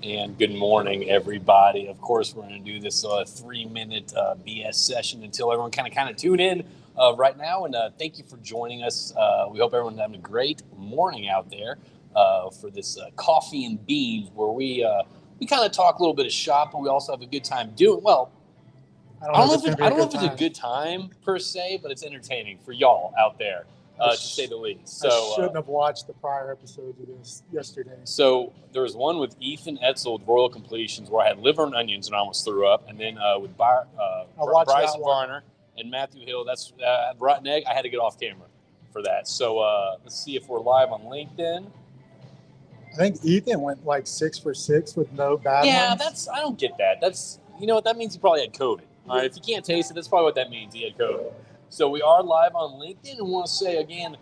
And good morning, everybody. Of course, we're going to do this 3-minute BS session until everyone kind of tune in right now. And thank you for joining us. We hope everyone's having a great morning out there for this coffee and beans, where we kind of talk a little bit of shop, but we also have a good time doing well. I don't know if it's a good time per se, but it's entertaining for y'all out there. To say the least. So I shouldn't have watched the prior episodes of this yesterday. So there was one with Ethan Etzel with Royal Completions where I had liver and onions and I almost threw up. And then with Bryson Varner and Matthew Hill, that's rotten egg. I had to get off camera for that. So let's see if we're live on LinkedIn. I think Ethan went like 6 for 6 with no bad ones. I don't get that. You know what that means? He probably had COVID. All right, if you can't taste it, that's probably what that means. He had COVID. So we are live on LinkedIn and want to say again,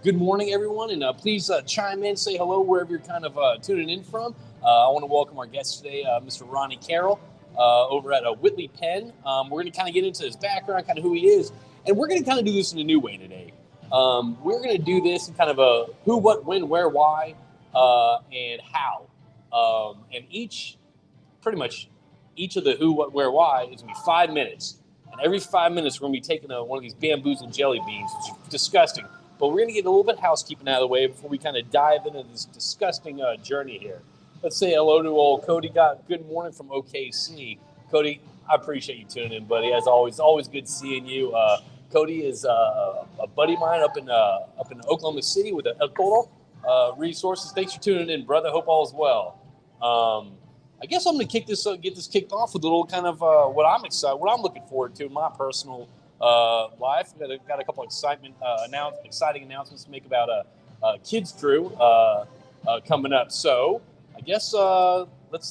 good morning, everyone. And please chime in, say hello wherever you're kind of tuning in from. I want to welcome our guest today, Mr. Ronnie Carroll, over at Whitley Penn. We're going to kind of get into his background, kind of who he is. And we're going to kind of do this in a new way today. We're going to do this in kind of a who, what, when, where, why, and how. And pretty much each of the who, what, where, why is going to be 5 minutes. And every 5 minutes, we're going to be taking one of these Bamboozled Jelly Beans, which is disgusting. But we're going to get a little bit of housekeeping out of the way before we kind of dive into this disgusting journey here. Let's say hello to old Cody. Good morning from OKC. Cody, I appreciate you tuning in, buddy. As always good seeing you. Cody is a buddy of mine up in Oklahoma City with El Coro Resources. Thanks for tuning in, brother. Hope all is well. I guess I'm going to get this kicked off with a little kind of what I'm looking forward to in my personal life. Got a couple of exciting announcements to make about a kids crew coming up. So I guess let's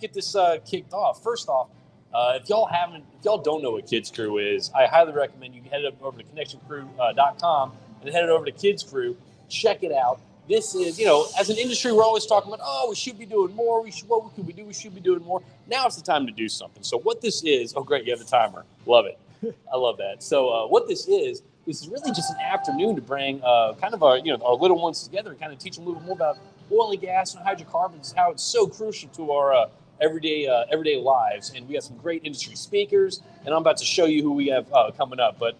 get this kicked off. First off, if y'all don't know what Kids Crew is, I highly recommend you head over to connectioncrew.com and head over to Kids Crew. Check it out. This is, as an industry, we're always talking about, we should be doing more. What can we do? We should be doing more. Now it's the time to do something. So what this is, oh, great, you have the timer. Love it. I love that. So what this is really just an afternoon to bring kind of our little ones together and kind of teach them a little bit more about oil and gas and hydrocarbons, how it's so crucial to our everyday lives. And we have some great industry speakers, and I'm about to show you who we have coming up. But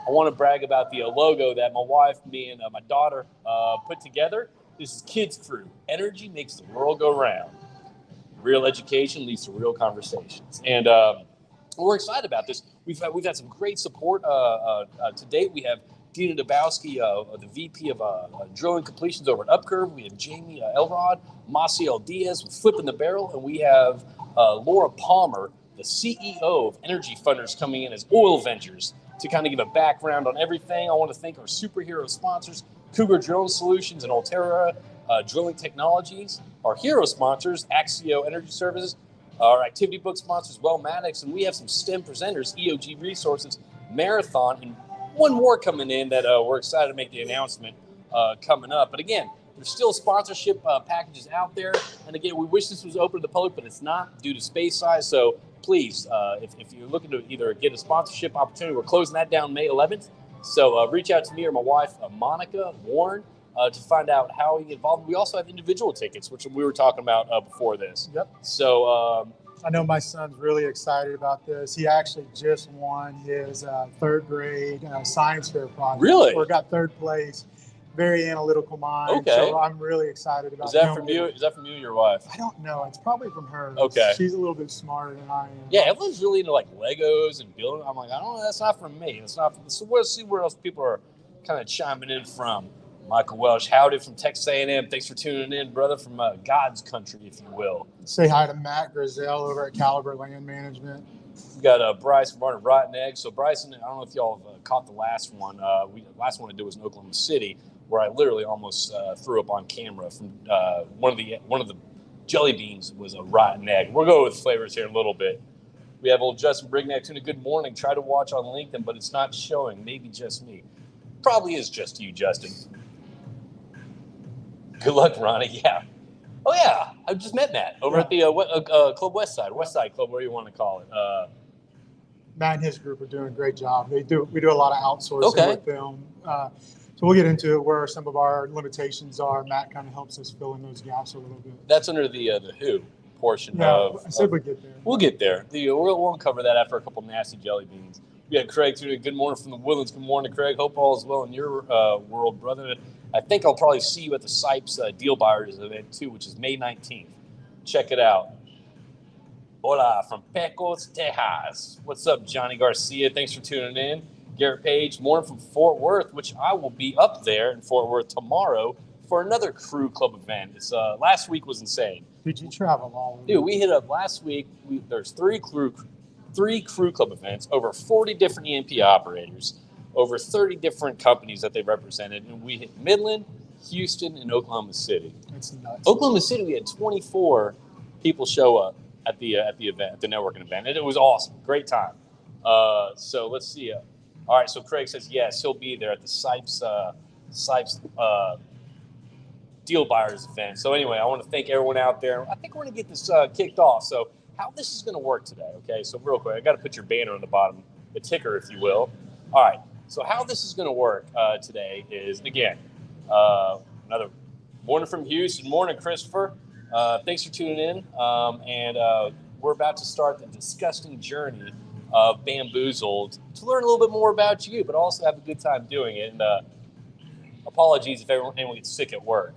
I want to brag about the logo that my wife, me, and my daughter put together. This is Kids Crew. Energy makes the world go round. Real education leads to real conversations. And we're excited about this. We've had some great support to date. We have Dina Dabowski, the VP of Drilling Completions over at Upcurve. We have Jamie Elrod, Maciel Diaz with Flipping the Barrel. And we have Laura Palmer, the CEO of Energy Funders, coming in as Oil Ventures, to kind of give a background on everything. I want to thank our superhero sponsors, Cougar Drone Solutions and Altera Drilling Technologies. Our hero sponsors, Axio Energy Services. Our activity book sponsors, Wellmatics. And we have some STEM presenters, EOG Resources, Marathon, and one more coming in that we're excited to make the announcement coming up. But again, there's still sponsorship packages out there. And again, we wish this was open to the public, but it's not due to space size. So please, if you're looking to either get a sponsorship opportunity, we're closing that down May 11th. So reach out to me or my wife, Monica Warren, to find out how you get involved. We also have individual tickets, which we were talking about before this. Yep. So I know my son's really excited about this. He actually just won his third grade science fair project. Really? Or got third place. Very analytical mind. Okay. So I'm really excited about it. Is that from you? Is that from you and your wife? I don't know. It's probably from her. Okay. She's a little bit smarter than I am. Yeah, everyone's really into like Legos and building. I'm like, I don't know. That's not from me. It's not. So we'll see where else people are kind of chiming in from. Michael Welsh, howdy from Texas A&M. Thanks for tuning in, brother, from God's country, if you will. Say hi to Matt Grizel over at Caliber Land Management. We got Bryson Varner, Rotten Egg. So Bryson, I don't know if y'all have caught the last one. Last one I did was in Oklahoma City, where I literally almost threw up on camera from one of the jelly beans was a rotten egg. We'll go with flavors here in a little bit. We have old Justin Brignac tuning. Good morning. Try to watch on LinkedIn, but it's not showing. Maybe just me. Probably is just you, Justin. Good luck, Ronnie. Yeah. Oh, yeah. I just met Matt over at the Club Westside Club, whatever you want to call it. Matt and his group are doing a great job. We do a lot of outsourcing with them. So So we'll get into it where some of our limitations are. Matt kind of helps us fill in those gaps a little bit. That's under the who portion I said we'd get there. We'll get there. We'll cover that after a couple nasty jelly beans. We got Craig today. Good morning from the Woodlands. Good morning, Craig. Hope all is well in your world, brother. I think I'll probably see you at the Sipes Deal Buyers event too, which is May 19th. Check it out. Hola from Pecos, Texas. What's up, Johnny Garcia? Thanks for tuning in. Garrett Page, morning from Fort Worth, which I will be up there in Fort Worth tomorrow for another crew club event. It's last week was insane. Did you travel all over? Dude, we hit up last week. There's three crew club events, over 40 different EMP operators, over 30 different companies that they represented, and we hit Midland, Houston, and Oklahoma City. That's nuts. Oklahoma City, we had 24 people show up at the event, at the networking event, and it was awesome. Great time. So let's see. All right, so Craig says yes, he'll be there at the Sipes Deal Buyers event. So anyway, I want to thank everyone out there. I think we're going to get this kicked off. So how this is going to work today, okay? So real quick, I got to put your banner on the bottom, the ticker, if you will. All right, so how this is going to work today is, again, another morning from Houston. Morning, Christopher. Thanks for tuning in. And we're about to start the disgusting journey of Bamboozled to learn a little bit more about you, but also have a good time doing it. And apologies if anyone gets sick at work.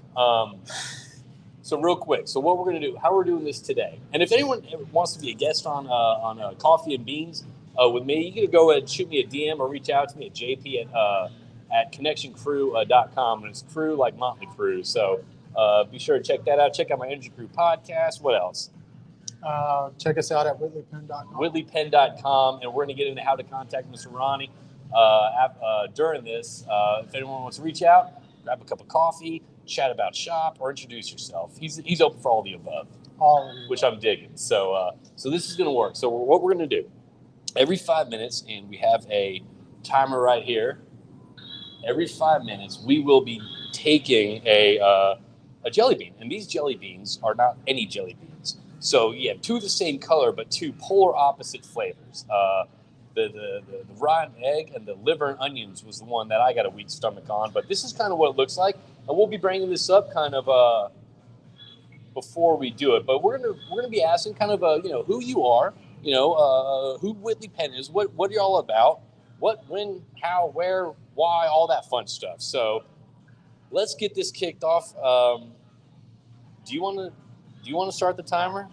So real quick, so what we're going to do, how we're doing this today. And if anyone wants to be a guest on Coffee and Beans with me, you can go ahead and shoot me a DM or reach out to me at jp at connectioncrew.com. And it's crew like Motley Crue. So be sure to check that out. Check out my Energy Crew podcast. What else? Check us out at whitleypenn.com. whitleypenn.com. And we're going to get into how to contact Mr. Ronnie during this. If anyone wants to reach out, grab a cup of coffee, chat about shop, or introduce yourself. He's open for all the above, which I'm digging. So this is going to work. So what we're going to do, every 5 minutes, and we have a timer right here. Every 5 minutes, we will be taking a jelly bean, and these jelly beans are not any jelly beans. So you have two of the same color, but two polar opposite flavors. The rotten egg and the liver and onions was the one that I got a weak stomach on. But this is kind of what it looks like. And we'll be bringing this up kind of before we do it. But we're gonna be asking kind of who you are, who Whitley Penn is, what are y'all about, what, when, how, where, why, all that fun stuff. So let's get this kicked off. Do you want to start the timer?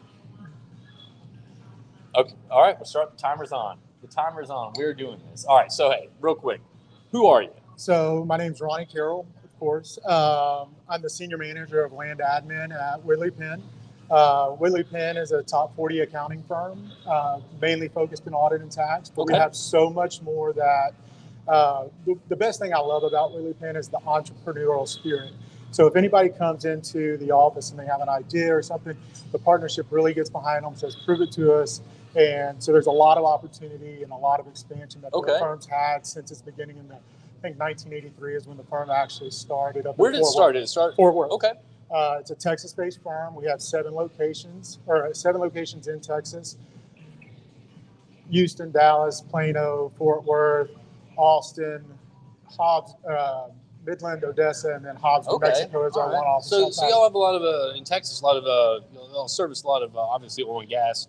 Okay. All right. We'll start. The timer's on. The timer's on. We're doing this. All right. So, hey, real quick, who are you? So my name's Ronnie Carroll, of course. I'm the senior manager of land admin at Whitley Penn. Whitley Penn is a top 40 accounting firm, mainly focused in audit and tax. But we have so much more that the best thing I love about Whitley Penn is the entrepreneurial spirit. So if anybody comes into the office and they have an idea or something, the partnership really gets behind them, says, prove it to us. And so there's a lot of opportunity and a lot of expansion that the firm's had since its beginning in I think 1983 is when the firm actually started. Where did it start? Did it start? Fort Worth. Okay. It's a Texas-based firm. We have 7 locations in Texas: Houston, Dallas, Plano, Fort Worth, Austin, Hobbs, Midland, Odessa, and then Hobbs, New Mexico is our one office. So y'all have a lot of in Texas, a lot of y'all service a lot of obviously oil and gas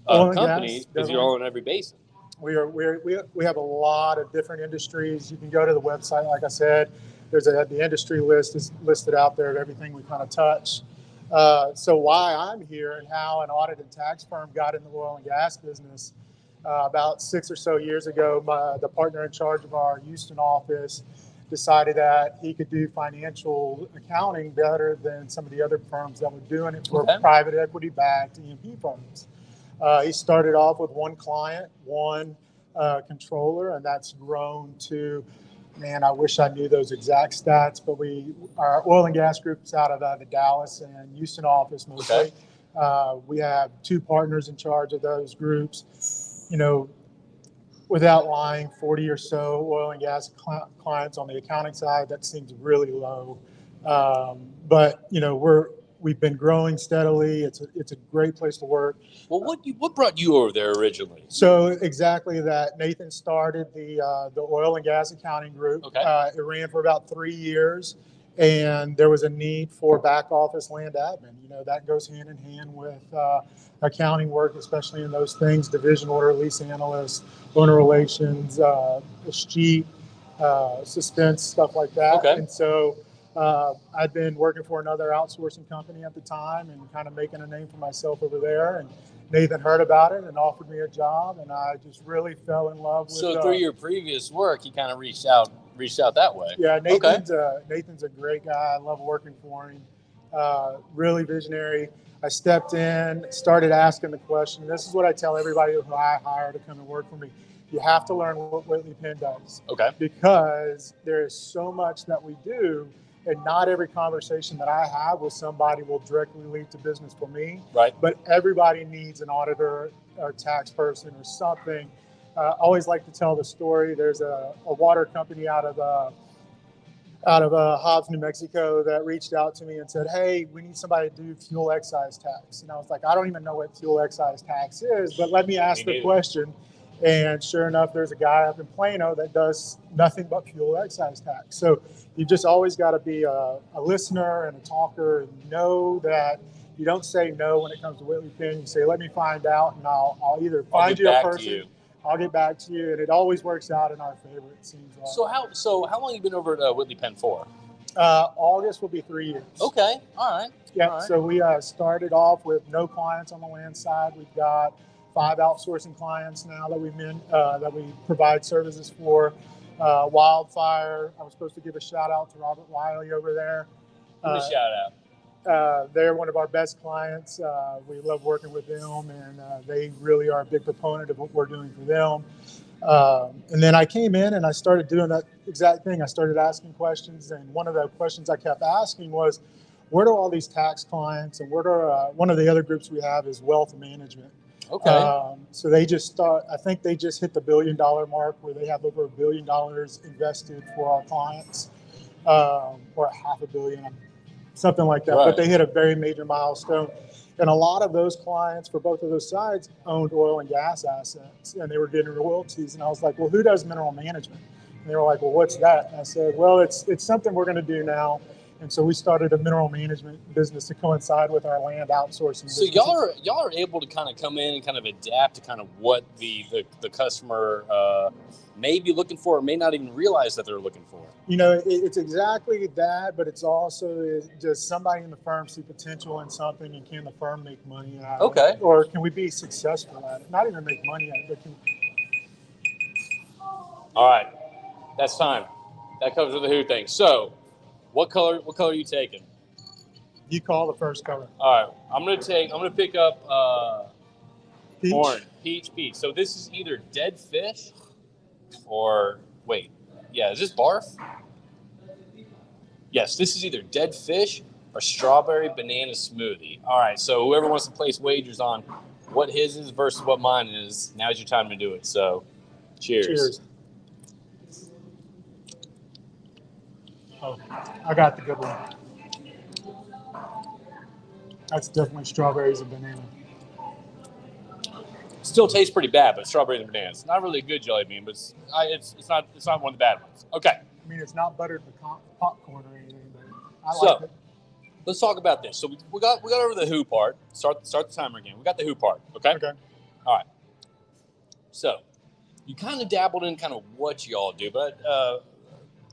companies because you're all in every basin. We have a lot of different industries. You can go to the website, like I said. The industry list is listed out there of everything we kind of touch. So why I'm here and how an audit and tax firm got in the oil and gas business about 6 or so years ago, the partner in charge of our Houston office decided that he could do financial accounting better than some of the other firms that were doing it for private equity-backed E&P firms. He started off with one client, one controller, and that's grown to, man, I wish I knew those exact stats, but our oil and gas group's out of the Dallas and Houston office mostly. We have 2 partners in charge of those groups. Without lying, 40 or so oil and gas clients on the accounting side. That seems really low. But, we've been growing steadily. It's a great place to work. Well, what brought you over there originally? So exactly that. Nathan started the oil and gas accounting group. Okay. It ran for about 3 years, and there was a need for back office land admin. You know, that goes hand in hand with accounting work, especially in those things: division order, lease analyst, owner relations, escheat, suspense, stuff like that. Okay. And so I'd been working for another outsourcing company at the time and kind of making a name for myself over there. And Nathan heard about it and offered me a job, and I just really fell in love with it. So through your previous work, you kind of reached out that way. Yeah, Nathan's a great guy. I love working for him. Really visionary. I stepped in, started asking the question. This is what I tell everybody who I hire to come and work for me. You have to learn what Whitley Penn does. Okay. Because there is so much that we do, and not every conversation that I have with somebody will directly lead to business for me. Right. But everybody needs an auditor or tax person or something. I always like to tell the story. There's a water company out of Hobbs, New Mexico, that reached out to me and said, "Hey, we need somebody to do fuel excise tax." And I was like, "I don't even know what fuel excise tax is, but let me ask the question." And sure enough, there's a guy up in Plano that does nothing but fuel excise tax. So you've just always got to be a listener and a talker, and know that you don't say no when it comes to Whitley Penn. You say, "Let me find out," and I'll either find you a person. I'll get back to you, and it always works out in our favor, it seems like. So how long have you been over at Whitley Penn for? August will be 3 years. Okay, all right. Yeah, all right. So we started off with no clients on the land side. We've got 5 outsourcing clients now that we provide services for. Wildfire, I was supposed to give a shout out to Robert Wiley over there. Give a shout out. They're one of our best clients. We love working with them, and they really are a big proponent of what we're doing for them. And then I came in and I started doing that exact thing. I started asking questions, and one of the questions I kept asking was, where do all these tax clients, and where do one of the other groups we have is wealth management. Okay. So they just I think they just hit the $1 billion mark, where they have over $1 billion invested for our clients, or $500 million. Something like that. Right. But they hit a very major milestone. And a lot of those clients for both of those sides owned oil and gas assets, and they were getting royalties. And I was like, well, who does mineral management? And they were like, well, what's that? And I said, well, it's something we're going to do now. And so we started a mineral management business to coincide with our land outsourcing. So y'all are able to kind of come in and kind of adapt to kind of what the customer may be looking for, or may not even realize that they're looking for. You know, it's exactly that, but it's also, does somebody in the firm see potential in something, and can the firm make money out of it? Or can we be successful at it? Not even make money at it, but All right, that's time. That covers the who thing. So, what color are you taking? You call the first color. All right, I'm gonna pick up peach? Orange, peach. So this is either dead fish, or wait, yeah, is this barf? Yes, this is either dead fish or strawberry banana smoothie. All right, so whoever wants to place wagers on what his is versus what mine is, now's your time to do it. So, cheers. Cheers. Oh, I got the good one. That's definitely strawberries and banana. Still tastes pretty bad, but strawberries and bananas. Not really a good jelly bean, but it's not one of the bad ones. Okay. I mean, it's not buttered popcorn or anything, but I like it. Let's talk about this. So we got over the who part. Start the timer again. We got the who part. Okay. Okay. All right. So you kind of dabbled in kind of what y'all do, but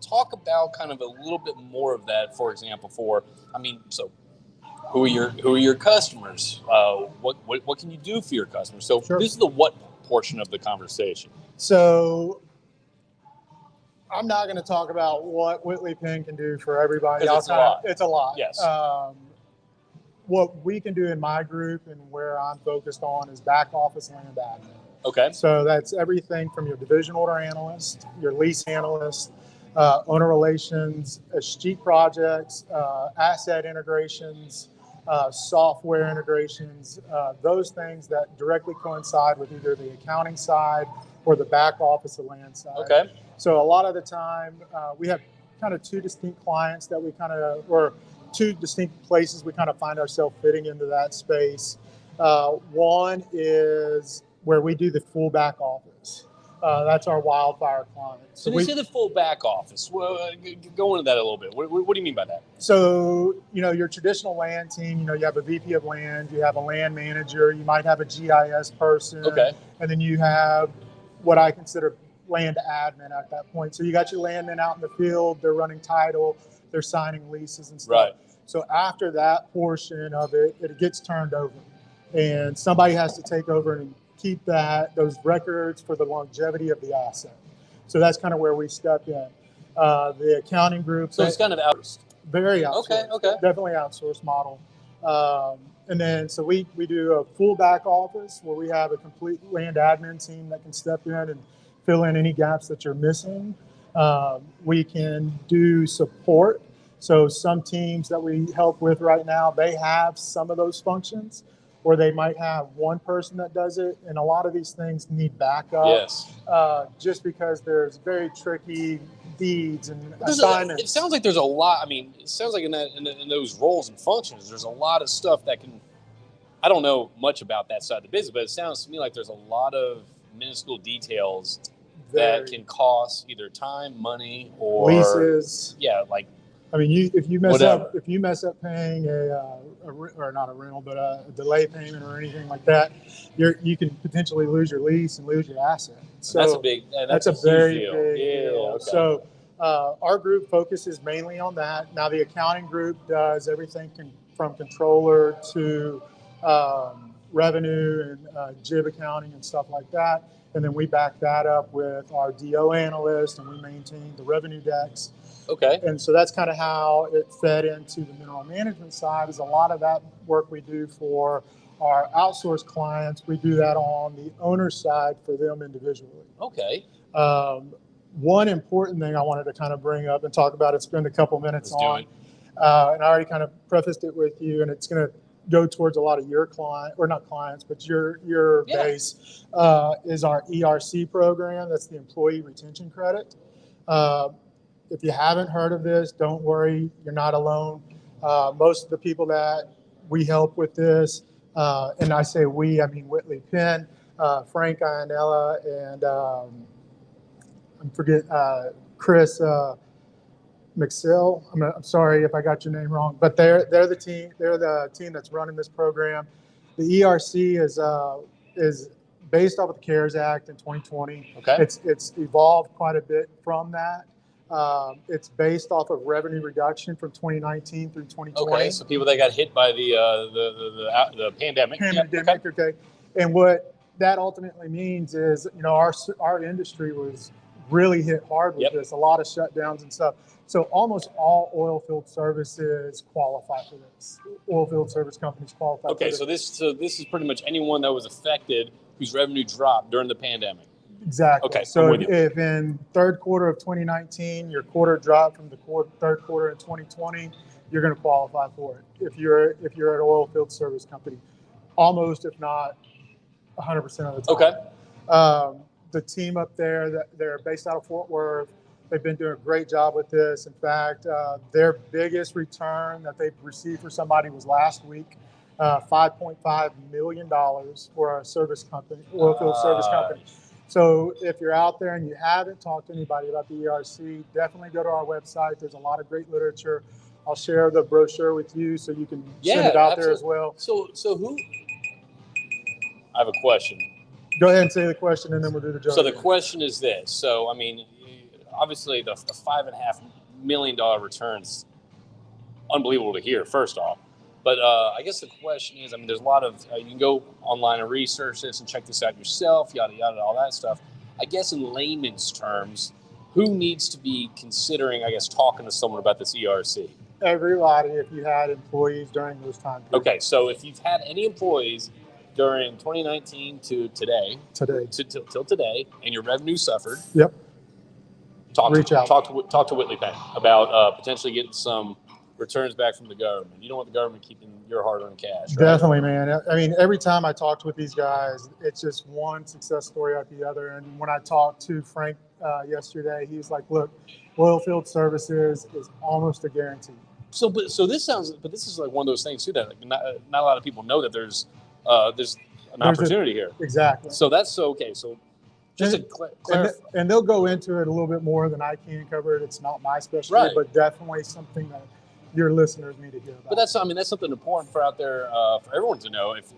talk about kind of a little bit more of that. For example, so who are your customers? What can you do for your customers? So This is the what portion of the conversation. So I'm not going to talk about what Whitley Penn can do for everybody else. It's a lot. Yes. What we can do in my group and where I'm focused on is back office land admin. Okay. So that's everything from your division order analyst, your lease analyst, owner relations, escheat projects, asset integrations, software integrations, those things that directly coincide with either the accounting side or the back office of land side. Okay. So a lot of the time we have kind of 2 distinct clients that we kind of, or two distinct places we kind of find ourselves fitting into that space. One is where we do the full back office. That's our wildfire clients. So when you say the full back office, well, go into that a little bit. What do you mean by that? So, your traditional land team, you have a VP of land, you have a land manager, you might have a GIS person. Okay. And then you have what I consider land admin at that point. So you got your landmen out in the field, they're running title, they're signing leases and stuff. Right. So after that portion of it, it gets turned over. And somebody has to take over and keep those records for the longevity of the asset. So that's kind of where we step in. The accounting group. So it's kind of outsourced. Very outsourced. Okay. Definitely outsourced model. And then so we do a full back office where we have a complete land admin team that can step in and fill in any gaps that you're missing. We can do support. So some teams that we help with right now, they have some of those functions, or they might have one person that does it. And a lot of these things need backup. Yes. Just because there's very tricky deeds and assignments. It sounds like there's a lot. I mean, it sounds like in those roles and functions, there's a lot of stuff that can. I don't know much about that side of the business, but it sounds to me like there's a lot of minuscule details that can cost either time, money, or leases. Yeah, like. I mean, if you mess whatever. up paying or not a rental, but a delay payment or anything like that, you can potentially lose your lease and lose your asset. So that's a very deal. big Yeah, deal. okay. So our group focuses mainly on that. Now the accounting group does everything from controller to revenue and JIB accounting and stuff like that. And then we back that up with our DO analyst, and we maintain the revenue decks. Okay. And so that's kind of how it fed into the mineral management side. Is a lot of that work we do for our outsourced clients. We do that on the owner side for them individually. Okay. One important thing I wanted to kind of bring up and talk about and spend a couple minutes on, do it. and I already kind of prefaced it with you, and it's going to go towards a lot of your not clients, but your base, is our ERC program. That's the Employee Retention Credit. If you haven't heard of this, don't worry, you're not alone. Most of the people that we help with this, and I say we, I mean Whitley Penn, Frank Ianella, and Chris McSill. I'm sorry if I got your name wrong, but they're the team. They're the team that's running this program. The ERC is based off of the CARES Act in 2020. Okay. It's evolved quite a bit from that. It's based off of revenue reduction from 2019 through 2020. Okay, so people that got hit by the pandemic. Okay. And what that ultimately means is, our industry was really hit hard with this. A lot of shutdowns and stuff. So almost all oil field services qualify for this. Oil field service companies qualify. Okay, for this. so this is pretty much anyone that was affected whose revenue dropped during the pandemic. Exactly. Okay, so if in third quarter of 2019 your quarter dropped from the third quarter in 2020, you're going to qualify for it. If you're an oil field service company, almost if not 100% of the time. Okay. The team up there, they're based out of Fort Worth. They've been doing a great job with this. In fact, their biggest return that they've received for somebody was last week, $5.5 million for a service company, oil field service company. So if you're out there and you haven't talked to anybody about the ERC, definitely go to our website. There's a lot of great literature. I'll share the brochure with you so you can send it out there as well. So who? I have a question. Go ahead and say the question, and then we'll do the job. So the question is this. So, I mean, obviously the $5.5 million return's unbelievable to hear, first off. But I guess the question is, I mean, there's a lot of, you can go online and research this and check this out yourself, yada, yada, all that stuff. I guess in layman's terms, who needs to be considering, I guess, talking to someone about this ERC? Everybody, if you had employees during those time periods. Okay, so if you've had any employees during 2019 to today, till today, and your revenue suffered, reach out. Talk to Whitley Penn about potentially getting some returns back from the government. You don't want the government keeping your hard-earned cash, right? Definitely, man. I mean, every time I talked with these guys, it's just one success story after the other. And when I talked to Frank yesterday, he was like, look, oil field services is almost a guarantee. So this is like one of those things too that like, not a lot of people know that there's an opportunity here. Exactly. So that's okay. So just to clarify. And they'll go into it a little bit more than I can cover it. It's not my specialty, but definitely something that your listeners need to hear about. But that's something important for out there for everyone to know. If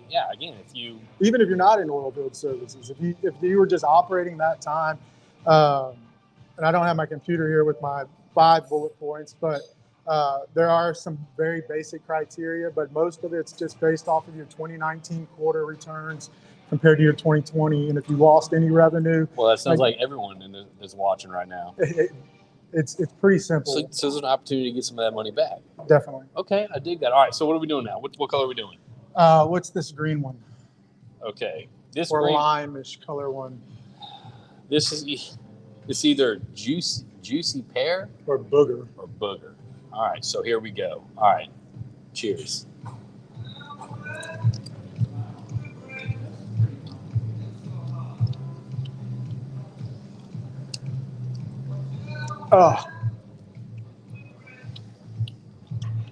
you even if you're not in oil field services, if you were just operating that time, and I don't have my computer here with my 5 bullet points, but there are some very basic criteria, but most of it's just based off of your 2019 quarter returns compared to your 2020. And if you lost any revenue, well, that sounds like everyone is watching right now. It's pretty simple. So there's an opportunity to get some of that money back. Definitely. Okay, I dig that. All right, so what are we doing now? What color are we doing? What's this green one? Okay, this or green, lime-ish color one. This is either juicy pear or booger. All right, so here we go. All right, cheers. Oh.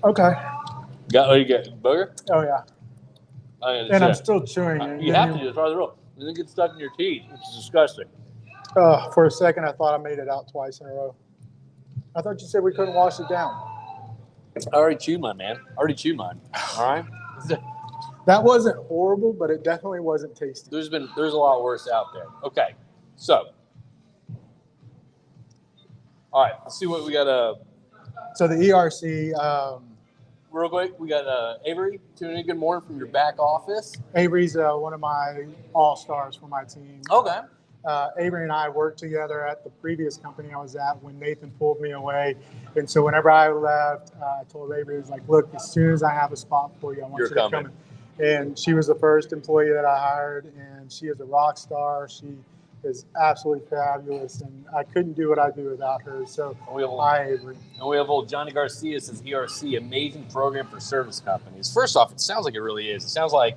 Okay. You got booger? Oh yeah. And I'm still chewing it. You have to do it. It's part of the rule. It doesn't get stuck in your teeth, which is disgusting. For a second, I thought I made it out twice in a row. I thought you said we couldn't wash it down. I already chewed mine, man. All right. That wasn't horrible, but it definitely wasn't tasty. There's a lot worse out there. Okay, so. All right, let's see what we got. So the ERC. Real quick, we got Avery tuning in. Good morning from your back office. Avery's one of my all-stars for my team. Okay. Avery and I worked together at the previous company I was at when Nathan pulled me away. And so whenever I left, I told Avery, I was like, look, as soon as I have a spot for you, I want you to come in. And she was the first employee that I hired, and she is a rock star. She is absolutely fabulous, and I couldn't do what I do without her. So hi, Avery. And we have old Johnny Garcia says ERC, amazing program for service companies. First off, it sounds like it really is. It sounds like,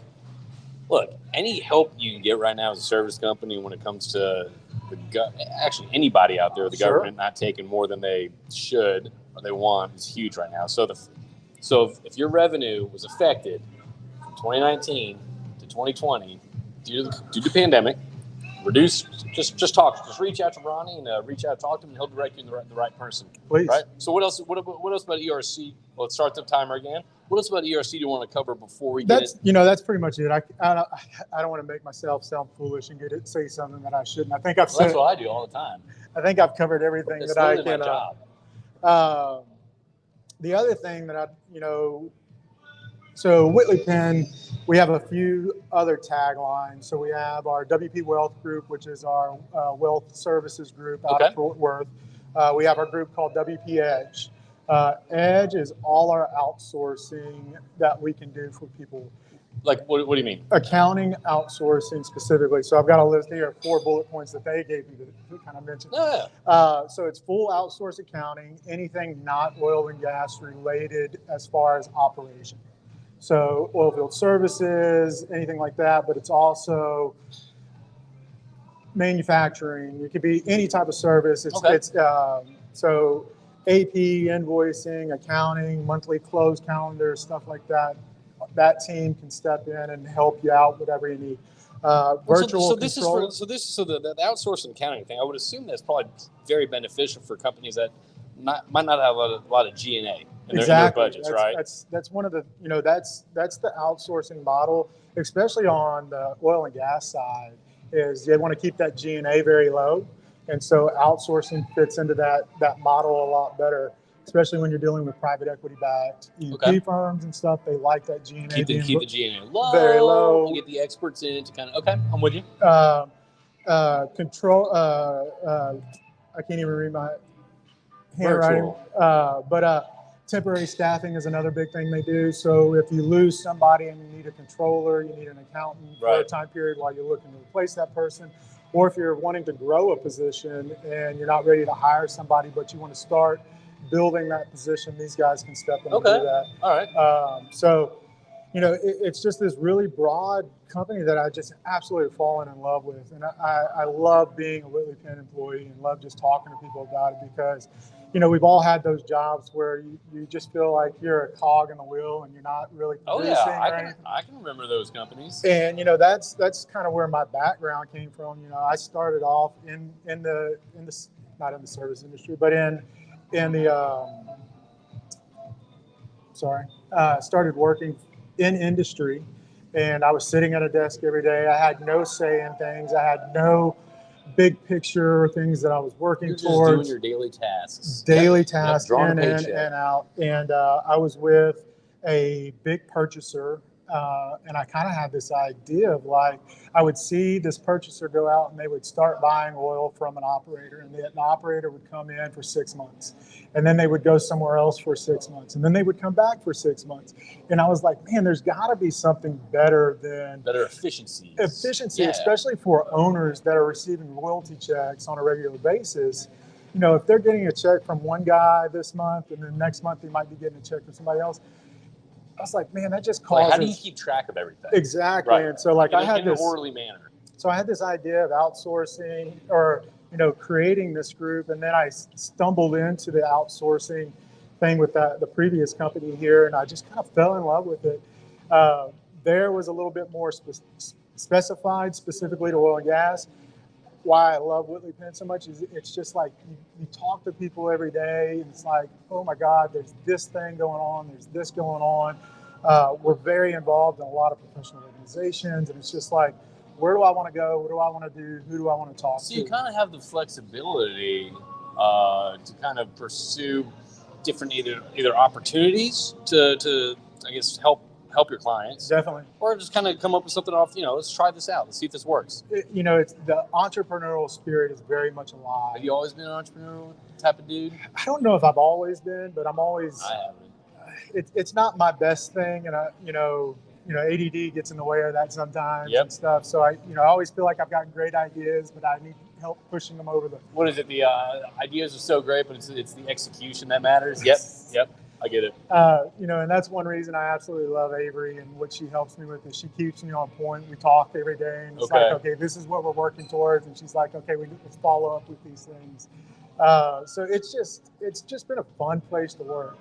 look, any help you can get right now as a service company when it comes to actually anybody out there, the government not taking more than they should or they want is huge right now. So if your revenue was affected from 2019 to 2020 due to the pandemic, reduce. Just reach out to Ronnie and talk to him, and he'll direct you to the right person. Please. Right. So what else about ERC? Well, let's start the timer again. What else about ERC do you want to cover before we get it? That's pretty much it. I don't want to make myself sound foolish and say something that I shouldn't. I think I've said. That's what I do all the time. I think I've covered everything that I can. My job. The other thing that so Whitley Penn, we have a few other taglines. So we have our WP Wealth Group, which is our wealth services group out of Fort Worth. We have our group called WP Edge. Edge is all our outsourcing that we can do for people. Like, what do you mean? Accounting, outsourcing specifically. So I've got a list here of 4 bullet points that they gave me to kind of mention. Yeah. So it's full outsource accounting, anything not oil and gas related as far as operation. So oil field services, anything like that, but it's also manufacturing. It could be any type of service. So AP, invoicing, accounting, monthly close calendar, stuff like that. That team can step in and help you out, whatever you need. Virtual control. So the outsourcing accounting thing, I would assume that's probably very beneficial for companies that might not have a lot of G&A in their budgets, right? That's one of the, that's the outsourcing model, especially on the oil and gas side, is they want to keep that G&A very low. And so outsourcing fits into that model a lot better, especially when you're dealing with private equity-backed EP firms and stuff. They like that G&A. Keep the G&A low. Very low. You get the experts in to kind of, I'm with you. Control, I can't even read my handwriting. But temporary staffing is another big thing they do. So if you lose somebody and you need a controller, you need an accountant for a time period while you're looking to replace that person. Or if you're wanting to grow a position and you're not ready to hire somebody, but you want to start building that position, these guys can step in and do that. All right. So, it's just this really broad company that I just absolutely fallen in love with. And I love being a Whitley Penn employee and love just talking to people about it because you know, we've all had those jobs where you just feel like you're a cog in the wheel and you're not really producing I can remember those companies. And you know, that's kind of where my background came from. You know, I started off in the not in the service industry, but in the started working in industry, and I was sitting at a desk every day. I had no say in things. I had no big picture things that I was working towards. Just doing your daily tasks. Daily tasks, in and out. And I was with a big purchaser, and I kind of had this idea of like, I would see this purchaser go out and they would start buying oil from an operator, and the operator would come in for 6 months, and then they would go somewhere else for 6 months, and then they would come back for 6 months. And I was like, man, there's got to be something better efficiency, yeah. Especially for owners that are receiving royalty checks on a regular basis. You know, if they're getting a check from one guy this month, and then next month they might be getting a check from somebody else, I was like, man, that just causes. Like, how do you keep track of everything? Exactly. Right. And so, like, I had in an orderly manner. So I had this idea of outsourcing, or creating this group, and then I stumbled into the outsourcing thing with the previous company here, and I just kind of fell in love with it. There was a little bit more specified specifically to oil and gas. Why I love Whitley Penn so much is it's just like you talk to people every day, and it's like, oh my God, there's this thing going on, there's this going on. We're very involved in a lot of professional organizations, and it's just like, where do I want to go? What do I want to do? Who do I want to talk to? So you kind of have the flexibility to kind of pursue different either opportunities to I guess help your clients. Definitely. Or just kind of come up with something off, let's try this out. Let's see if this works. It's the entrepreneurial spirit is very much alive. Have you always been an entrepreneurial type of dude? I don't know if I've always been, but I haven't. It's not my best thing, and ADD gets in the way of that sometimes. Yep. And stuff. So I always feel like I've got great ideas, but I need help pushing them over the. What is it? The ideas are so great, but it's the execution that matters. Yep. I get it. And that's one reason I absolutely love Avery, and what she helps me with is she keeps me on point. We talk every day, and it's like, okay, this is what we're working towards, and she's like, okay, let's follow up with these things. So it's just been a fun place to work.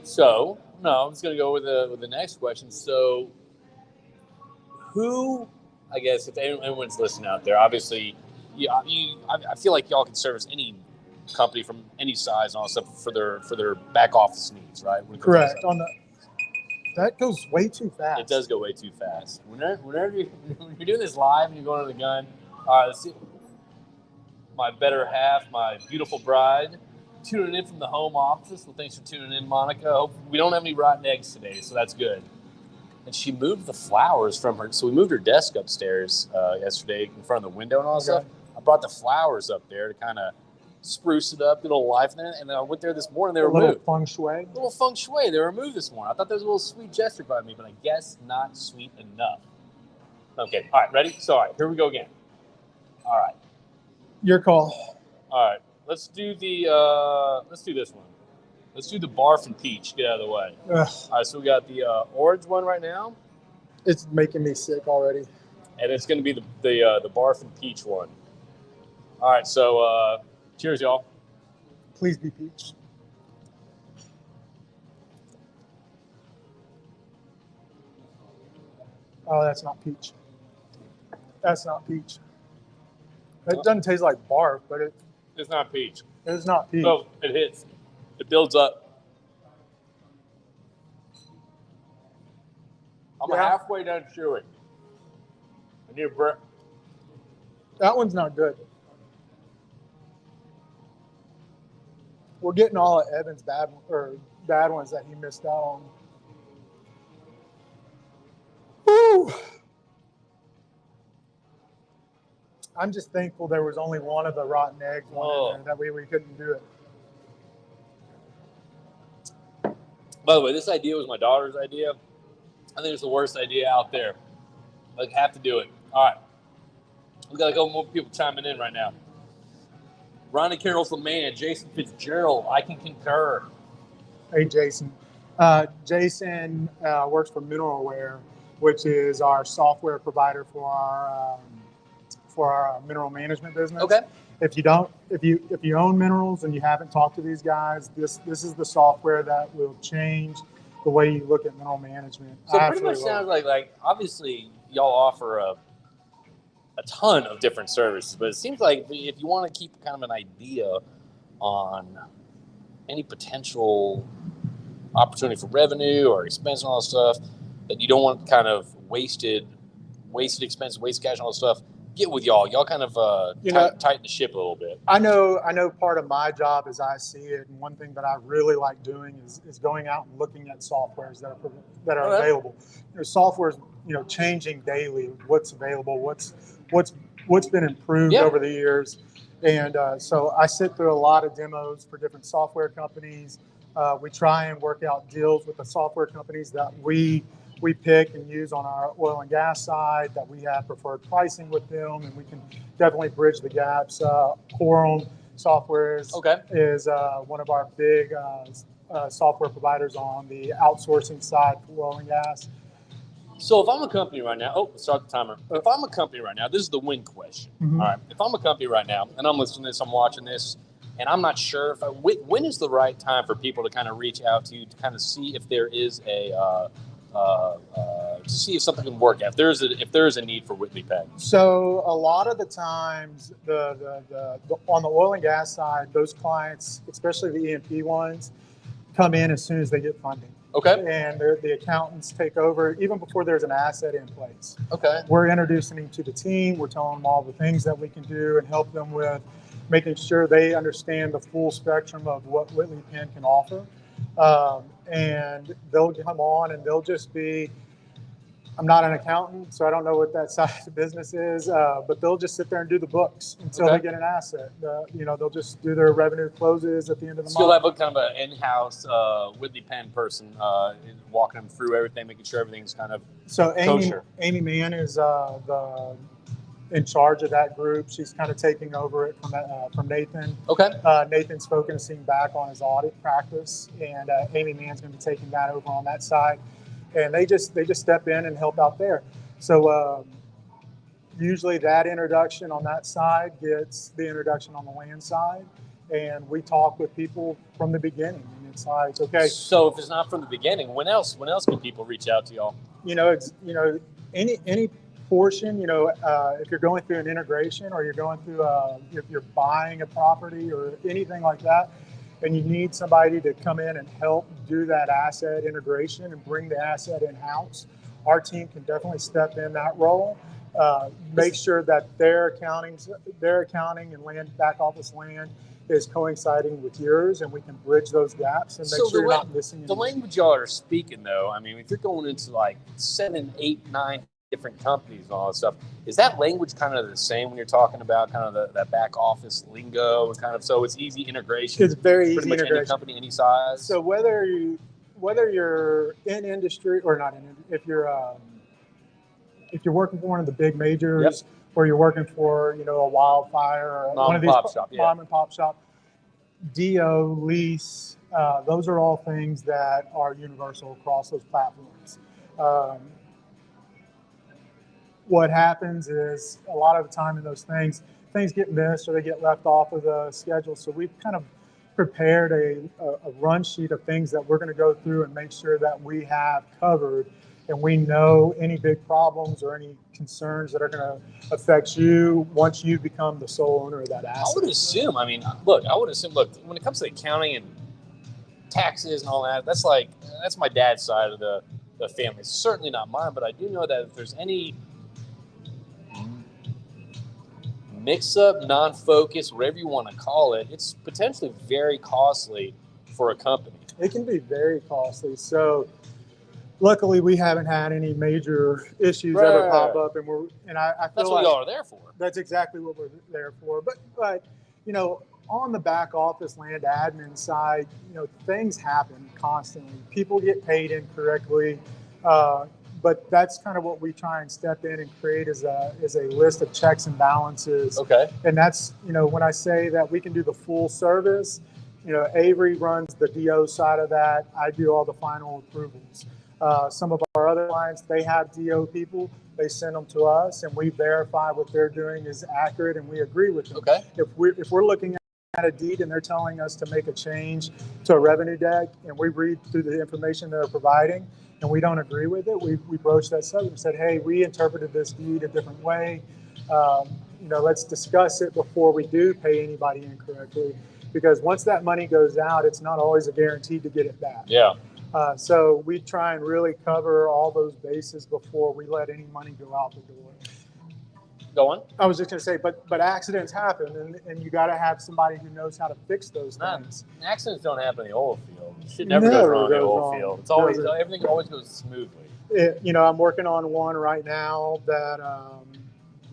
So I'm just gonna go with the next question. So, who, I guess, if anyone's listening out there, obviously, I feel like y'all can service any company from any size and all stuff for their back office needs, right? Correct. That goes way too fast. It does go way too fast. Whenever you're doing this live and you're going to the gun, all right, let's see. My better half, my beautiful bride, tuning in from the home office. Well, thanks for tuning in, Monica. Hope we don't have any rotten eggs today, so that's good. And she moved the flowers from her. So we moved her desk upstairs yesterday in front of the window and all that stuff. I brought the flowers up there to kind of spruce it up, get a little life in it. And then I went there this morning. They were moved. A little feng shui. They were moved this morning. I thought that was a little sweet gesture by me, but I guess not sweet enough. Okay. All right. Ready? So, all right. Here we go again. All right. Your call. All right. Let's do this one. Let's do the barf and peach. Get out of the way. Ugh. All right. So we got the orange one right now. It's making me sick already. And it's going to be the barf and peach one. All right. So, cheers, y'all. Please be peach. Oh, that's not peach. That's not peach. It doesn't taste like barf, but it's not peach. It's not peach. So it hits. It builds up. I'm halfway done chewing. I need a breath. That one's not good. We're getting all of Evan's bad ones that he missed out on. Woo! I'm just thankful there was only one of the rotten eggs in there. That way we couldn't do it. By the way, this idea was my daughter's idea. I think it's the worst idea out there. Like, have to do it. All right. We got a couple more people chiming in right now. Ronnie Carroll's the man. Jason Fitzgerald, I can concur. Hey, Jason. Jason works for Mineralware, which is our software provider for our mineral management business. Okay. If you own minerals and you haven't talked to these guys, this is the software that will change the way you look at mineral management. So pretty much sounds like obviously y'all offer a ton of different services, but it seems like if you want to keep kind of an idea on any potential opportunity for revenue or expense and all that stuff, that you don't want kind of wasted expense, waste cash and all that stuff, get with y'all. Y'all kind of tighten the ship a little bit. I know part of my job as I see it, and one thing that I really like doing is going out and looking at softwares that are available. Software's changing daily. What's available? What's been improved over the years? And so I sit through a lot of demos for different software companies. We try and work out deals with the software companies that we pick and use on our oil and gas side, that we have preferred pricing with them, and we can definitely bridge the gaps. Quorum Software is one of our big software providers on the outsourcing side for oil and gas. So if I'm a company right now, start the timer. If I'm a company right now, this is the win question. Mm-hmm. All right. If I'm a company right now and I'm listening to this, I'm watching this, and I'm not sure when is the right time for people to kind of reach out to you to kind of see if there is to see if something can work out. If there is a need for Whitley Penn. So a lot of the times, the on the oil and gas side, those clients, especially the E&P ones, come in as soon as they get funding. Okay. And the accountants take over even before there's an asset in place. Okay. We're introducing them to the team. We're telling them all the things that we can do and help them with making sure they understand the full spectrum of what Whitley Penn can offer. And they'll come on and they'll just be, I'm not an accountant, so I don't know what that side of the business is, but they'll just sit there and do the books until they get an asset. They'll just do their revenue closes at the end of the month. You'll have a kind of an in-house Whitley Penn person walking them through everything, making sure everything's kind of kosher. Amy Mann is in charge of that group. She's kind of taking over it from Nathan. Okay. Nathan's focusing back on his audit practice, and Amy Mann's going to be taking that over on that side. And they just step in and help out there. So usually that introduction on that side gets the introduction on the land side, and we talk with people from the beginning. And it's like, okay. So if it's not from the beginning, when else can people reach out to y'all? Any portion. If you're going through an integration, or you're going through if you're buying a property or anything like that, and you need somebody to come in and help do that asset integration and bring the asset in-house, our team can definitely step in that role, make sure that their accounting and back office land is coinciding with yours, and we can bridge those gaps and make sure you're not missing anything. The language y'all are speaking, though, I mean, if you're going into like 7, 8, 9 different companies and all that stuff, is that language kind of the same when you're talking about kind of that back office lingo and kind of, so it's easy integration? It's very easy pretty much integration. Any company, any size. So whether you're in industry or not in, if you're working for one of the big majors, or you're working for a wildfire or one of these mom and pop shop, DO, lease, those are all things that are universal across those platforms. What happens is a lot of the time in those things get missed or they get left off of the schedule. So we've kind of prepared a run sheet of things that we're going to go through and make sure that we have covered, and we know any big problems or any concerns that are going to affect you once you become the sole owner of that asset. I would assume, when it comes to accounting and taxes and all that, that's my dad's side of the family. It's certainly not mine, but I do know that if there's any mix-up, non-focus, whatever you want to call it, it's potentially very costly for a company. It can be very costly. So luckily we haven't had any major issues ever pop up, and I feel that's what y'all are there for. That's exactly what we're there for. But on the back office land admin side, things happen constantly. People get paid incorrectly. But that's kind of what we try and step in and create is a list of checks and balances. Okay. And that's, when I say that we can do the full service, Avery runs the DO side of that. I do all the final approvals. Some of our other clients, they have DO people. They send them to us, and we verify what they're doing is accurate, and we agree with them. Okay. If we're looking at a deed and they're telling us to make a change to a revenue deck, and we read through the information they're providing, and we don't agree with it, we broach that subject and said, hey, we interpreted this deed a different way. Let's discuss it before we do pay anybody incorrectly, because once that money goes out, it's not always a guarantee to get it back. Yeah. So we try and really cover all those bases before we let any money go out the door. Go on. I was just going to say, but accidents happen, and you got to have somebody who knows how to fix those things. Accidents don't happen in the oil field. Shit never goes wrong in the oil field. It's always everything always goes smoothly. I'm working on one right now that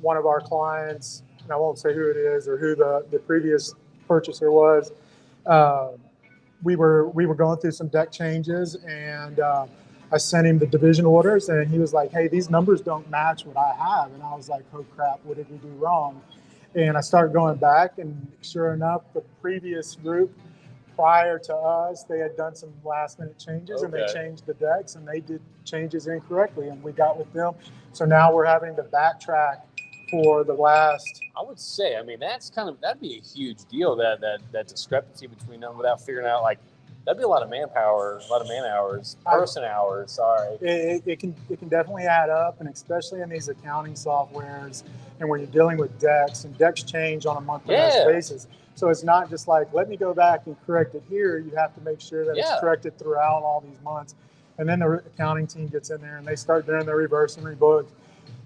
one of our clients, and I won't say who it is or who the previous purchaser was. We were going through some deck changes, and I sent him the division orders, and he was like, hey, these numbers don't match what I have. And I was like, oh crap, what did we do wrong? And I started going back, and sure enough, the previous group prior to us, they had done some last minute changes, and they changed the decks, and they did changes incorrectly, and we got with them. So now we're having to backtrack for the last. I would say, that'd be a huge deal, that discrepancy between them without figuring out, like, that'd be a lot of manpower, a lot of man hours, person hours, sorry. It can definitely add up, and especially in these accounting softwares, and when you're dealing with decks, and decks change on a month-to-month basis. So it's not just like, let me go back and correct it here. You have to make sure that it's corrected throughout all these months. And then the accounting team gets in there, and they start doing their reverse and rebooks.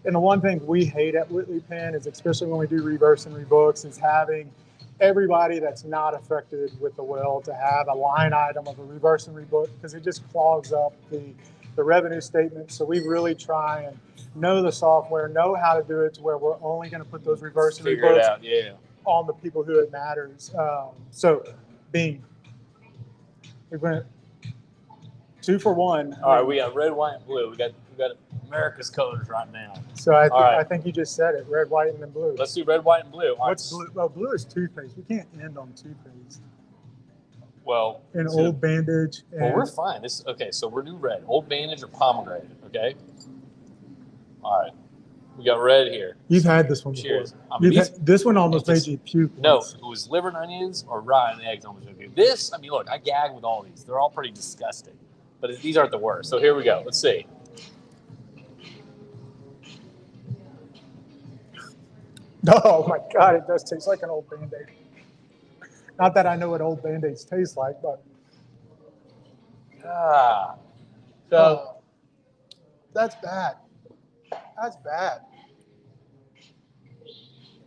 And the one thing we hate at Whitley Penn is, especially when we do reverse and rebooks, is having everybody that's not affected with the well to have a line item of a reverse and rebook, because it just clogs up the revenue statement. So we really try and know the software, know how to do it to where we're only going to put those reverse and rebooks on the people who it matters. So we went 2 for 1. All right, we got red, white, and blue. We got America's colors right now. So I think you just said it, red, white, and then blue. Let's do red, white, and blue. What's blue? Well, blue is toothpaste. We can't end on toothpaste. Well, and Old Bandage. Well, we're fine. So we're new red. Old Bandage or pomegranate, okay? All right. We got red here. You've had this one before. Cheers. This one almost made you puke. No, it was liver and onions or rotten eggs almost made me puke. This, look, I gag with all these. They're all pretty disgusting. But these aren't the worst. So here we go. Let's see. Oh my God, it does taste like an old Band-Aid. Not that I know what old Band-Aids taste like, but. So. That's bad. That's bad.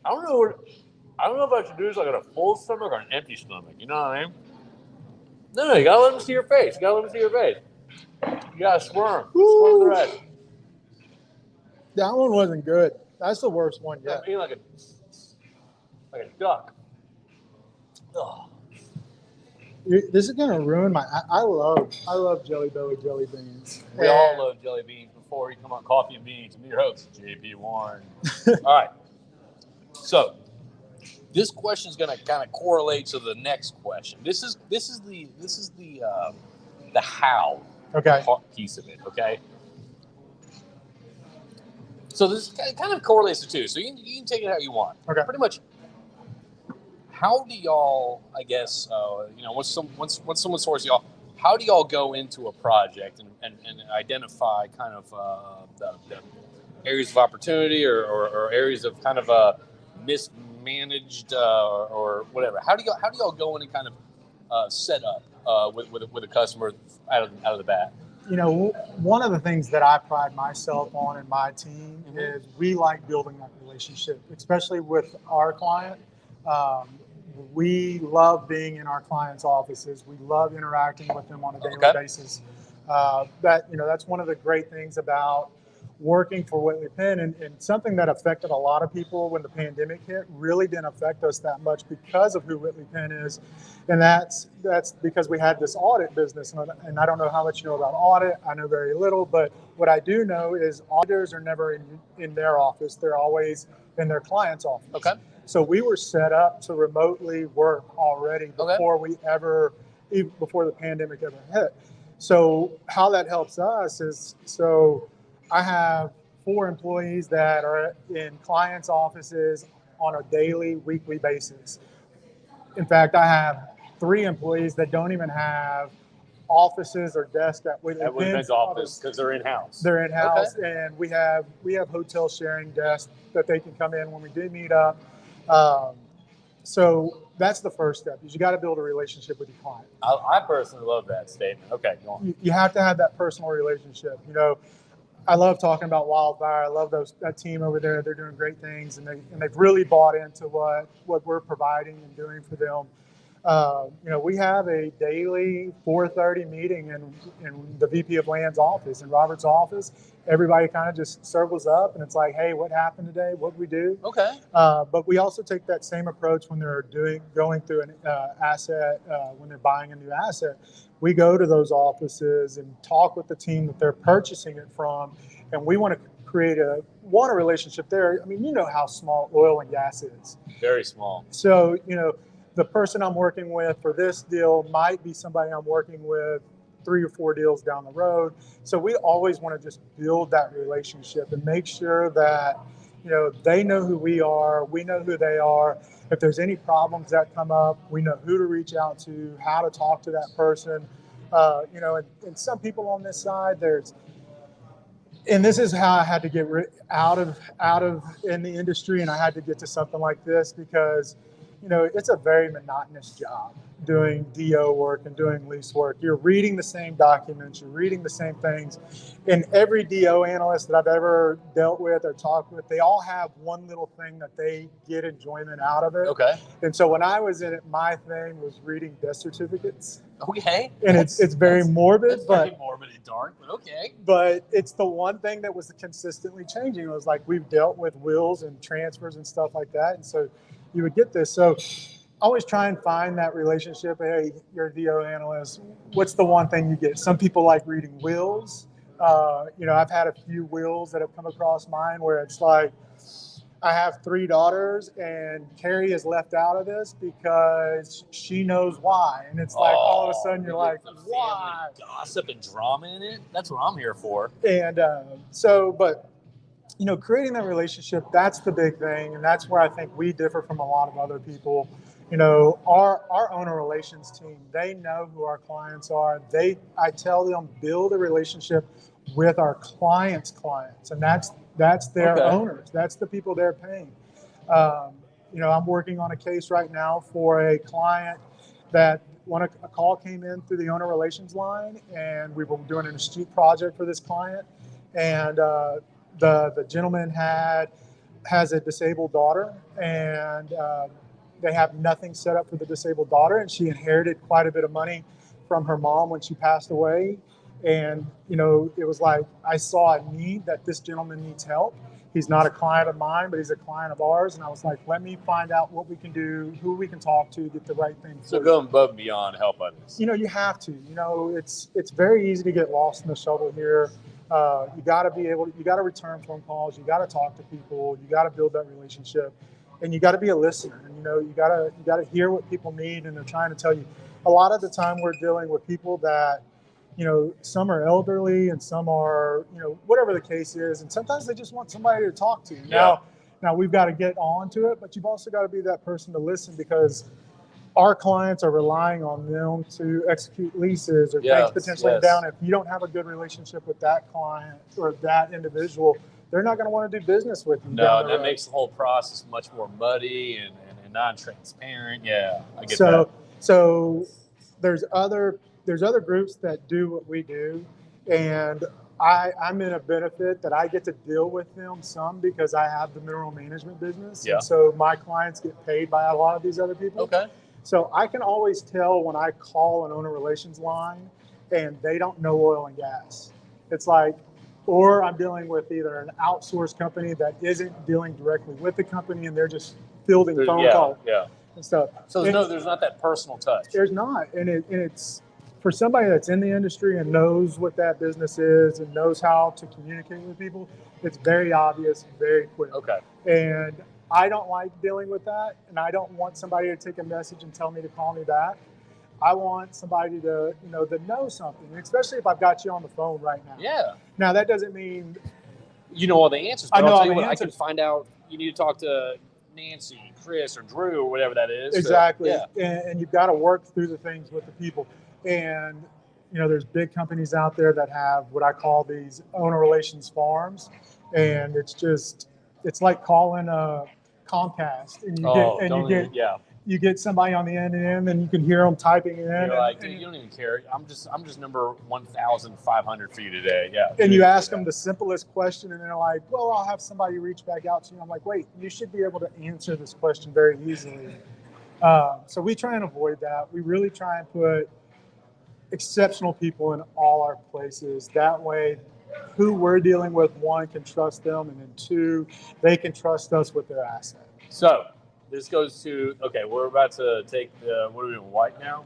I don't know if I should do this like on a full stomach or an empty stomach. You know what I mean? No, you gotta let them see your face. You gotta squirm. Squirm the rest. That one wasn't good. That's the worst one yet. I mean, like a duck. Ugh. This is gonna ruin my. I love Jelly Belly Jelly Beans. We all love jelly beans. Before you come on Coffee and Beans, I'm your host, JP Warren. All right. So this question is going to kind of correlate to the next question. This is the how piece of it. Okay. So this kind of correlates to two. So you can take it how you want. Okay. Pretty much. How do y'all? I guess once someone sources y'all, how do y'all go into a project and identify kind of the areas of opportunity or areas of kind of mismanaged or whatever? How do y'all go in and kind of set up with a customer out of the bat? One of the things that I pride myself on in my team is we like building that relationship, especially with our client. We love being in our clients' offices. We love interacting with them on a daily basis. That's one of the great things about working for Whitley Penn, and something that affected a lot of people when the pandemic hit really didn't affect us that much because of who Whitley Penn is. And that's because we had this audit business. And I don't know how much you know about audit. I know very little, but what I do know is auditors are never in their office. They're always in their client's office. Okay. So we were set up to remotely work already before the pandemic ever hit. So how that helps us is, so I have 4 employees that are in clients' offices on a daily, weekly basis. In fact, I have 3 employees that don't even have offices or desks at Whitley Penn's office because they're in-house. They're in-house, and we have hotel sharing desks that they can come in when we do meet up. So that's the first step. Is you got to build a relationship with your client. I personally love that statement. Okay, go on. You have to have that personal relationship. You know, I love talking about Wildfire. I love that team over there. They're doing great things, and they've really bought into what we're providing and doing for them. You know, we have a daily 4:30 meeting in the VP of Land's office, in Robert's office. Everybody kind of just circles up, and it's like, hey, what happened today? What did we do? Okay. But we also take that same approach when they're going through an asset, when they're buying a new asset. We go to those offices and talk with the team that they're purchasing it from, and we want to create a relationship there. I mean, you know how small oil and gas is. Very small. So, you know, the person I'm working with for this deal might be somebody I'm working with 3 or 4 deals down the road. So we always want to just build that relationship and make sure that, you know, they know who we are, we know who they are. If there's any problems that come up, we know who to reach out to, how to talk to that person. You know, and some people on this side, and this is how I had to get out of in the industry, and I had to get to something like this because, you know, it's a very monotonous job doing DO work and doing lease work. You're reading the same documents, you're reading the same things. And every DO analyst that I've ever dealt with or talked with, they all have one little thing that they get enjoyment out of it. Okay. And so when I was in it, my thing was reading death certificates. Okay. And it's very morbid, but very morbid and dark, but okay. But it's the one thing that was consistently changing. It was like we've dealt with wills and transfers and stuff like that. And so you would get this. So always try and find that relationship. Hey, you're a DO analyst. What's the one thing you get? Some people like reading wills. You know, I've had a few wills that have come across mine where it's like, I have 3 daughters and Carrie is left out of this because she knows why. And it's like, all of a sudden you're like, why? Gossip and drama in it. That's what I'm here for. And but, you know, creating that relationship, that's the big thing. And that's where I think we differ from a lot of other people. You know, our owner relations team, they know who our clients are. I tell them, build a relationship with our clients' clients. And that's their owners. That's the people they're paying. You know, I'm working on a case right now for a client that a call came in through the owner relations line, and we were doing an astute project for this client. And the gentleman has a disabled daughter, and they have nothing set up for the disabled daughter, and she inherited quite a bit of money from her mom when she passed away. And, you know, it was like, I saw a need that this gentleman needs help. He's not a client of mine, but he's a client of ours. And I was like, let me find out what we can do, who we can talk to, get the right thing. So going above and beyond, help others. You know, you have to. You know, it's very easy to get lost in the shovel here. You got to you got to return phone calls. You got to talk to people. You got to build that relationship, and you got to be a listener. And, you know, you got to hear what people need, and they're trying to tell you. A lot of the time, we're dealing with people that, you know, some are elderly and some are, you know, whatever the case is. And sometimes they just want somebody to talk to. Yeah. Now we've got to get on to it, but you've also got to be that person to listen, because our clients are relying on them to execute leases or things potentially down. If you don't have a good relationship with that client or that individual, they're not going to want to do business with you. No, that makes the whole process much more muddy and non-transparent. Yeah, I get that. So there's other groups that do what we do, and I'm in a benefit that I get to deal with them some because I have the mineral management business. Yeah. And so my clients get paid by a lot of these other people. Okay. So I can always tell when I call an owner relations line and they don't know oil and gas. It's like, or I'm dealing with either an outsourced company that isn't dealing directly with the company and they're just fielding phone calls and stuff. So there's not that personal touch. There's not, and it's for somebody that's in the industry and knows what that business is and knows how to communicate with people. It's very obvious, very quick. Okay. And I don't like dealing with that, and I don't want somebody to take a message and tell me to call me back. I want somebody to, that knows something, especially if I've got you on the phone right now. Yeah. Now, that doesn't mean you know all the answers, but I know I'll all tell you the what, answers. I can find out. You need to talk to Nancy, Chris, or Drew, or whatever that is. exactly. So, yeah. And you've got to work through the things with the people. And, there's big companies out there that have what I call these owner relations farms. And it's like calling a Comcast, and you get somebody on the end, and you can hear them typing in. You're like, dude, you don't even care. I'm just number 1,500 for you today. Yeah. And you ask them the simplest question, and they're like, well, I'll have somebody reach back out to you. I'm like, wait, you should be able to answer this question very easily. So we try and avoid that. We really try and put exceptional people in all our places. That way, who we're dealing with, one, can trust them, and then two, they can trust us with their asset. So this goes to, okay, we're about to take what are we doing, white now?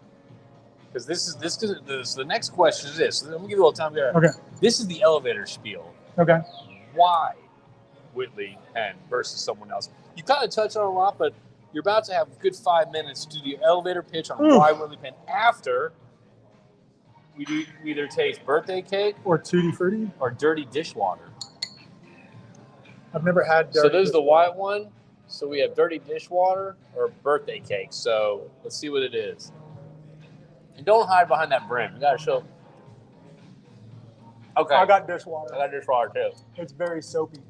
Because the next question is this. Let me give you a little time there. Okay. This is the elevator spiel. Okay. Why Whitley Penn versus someone else? You kind of touched on a lot, but you're about to have a good 5 minutes to do the elevator pitch on why Whitley Penn after we either taste birthday cake or tutti frutti or dirty dishwater. I've never had dirty. So this is the white one. So we have dirty dishwater or birthday cake. So let's see what it is. And don't hide behind that brim. You gotta show. Okay. I got dishwater. I got dishwater too. It's very soapy.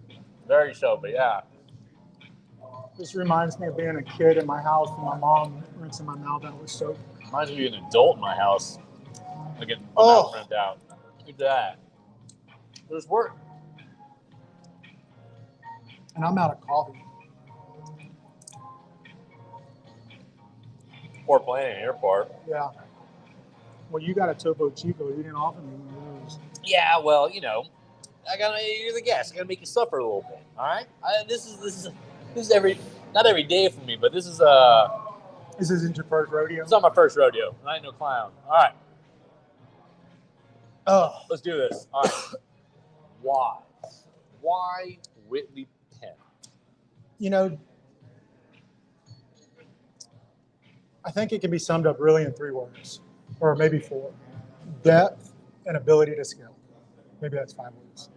Very soapy, yeah. This reminds me of being a kid in my house and my mom rinsing my mouth out with soap. Reminds me of being an adult in my house. I get my mouth rinsed out. Look at that. There's work. And I'm out of coffee. Or playing in an airport. Yeah. Well, you got a Topo Chico. You didn't offer me one of those. Yeah, well, you're the guest. I gotta make you suffer a little bit. All right. This is not every day for me, but this is This isn't your first rodeo. It's not my first rodeo. I ain't no clown. All right. Oh, let's do this. All right. Why Whitley Penn? I think it can be summed up really in 3 words, or maybe 4. Depth and ability to scale. Maybe that's 5 words.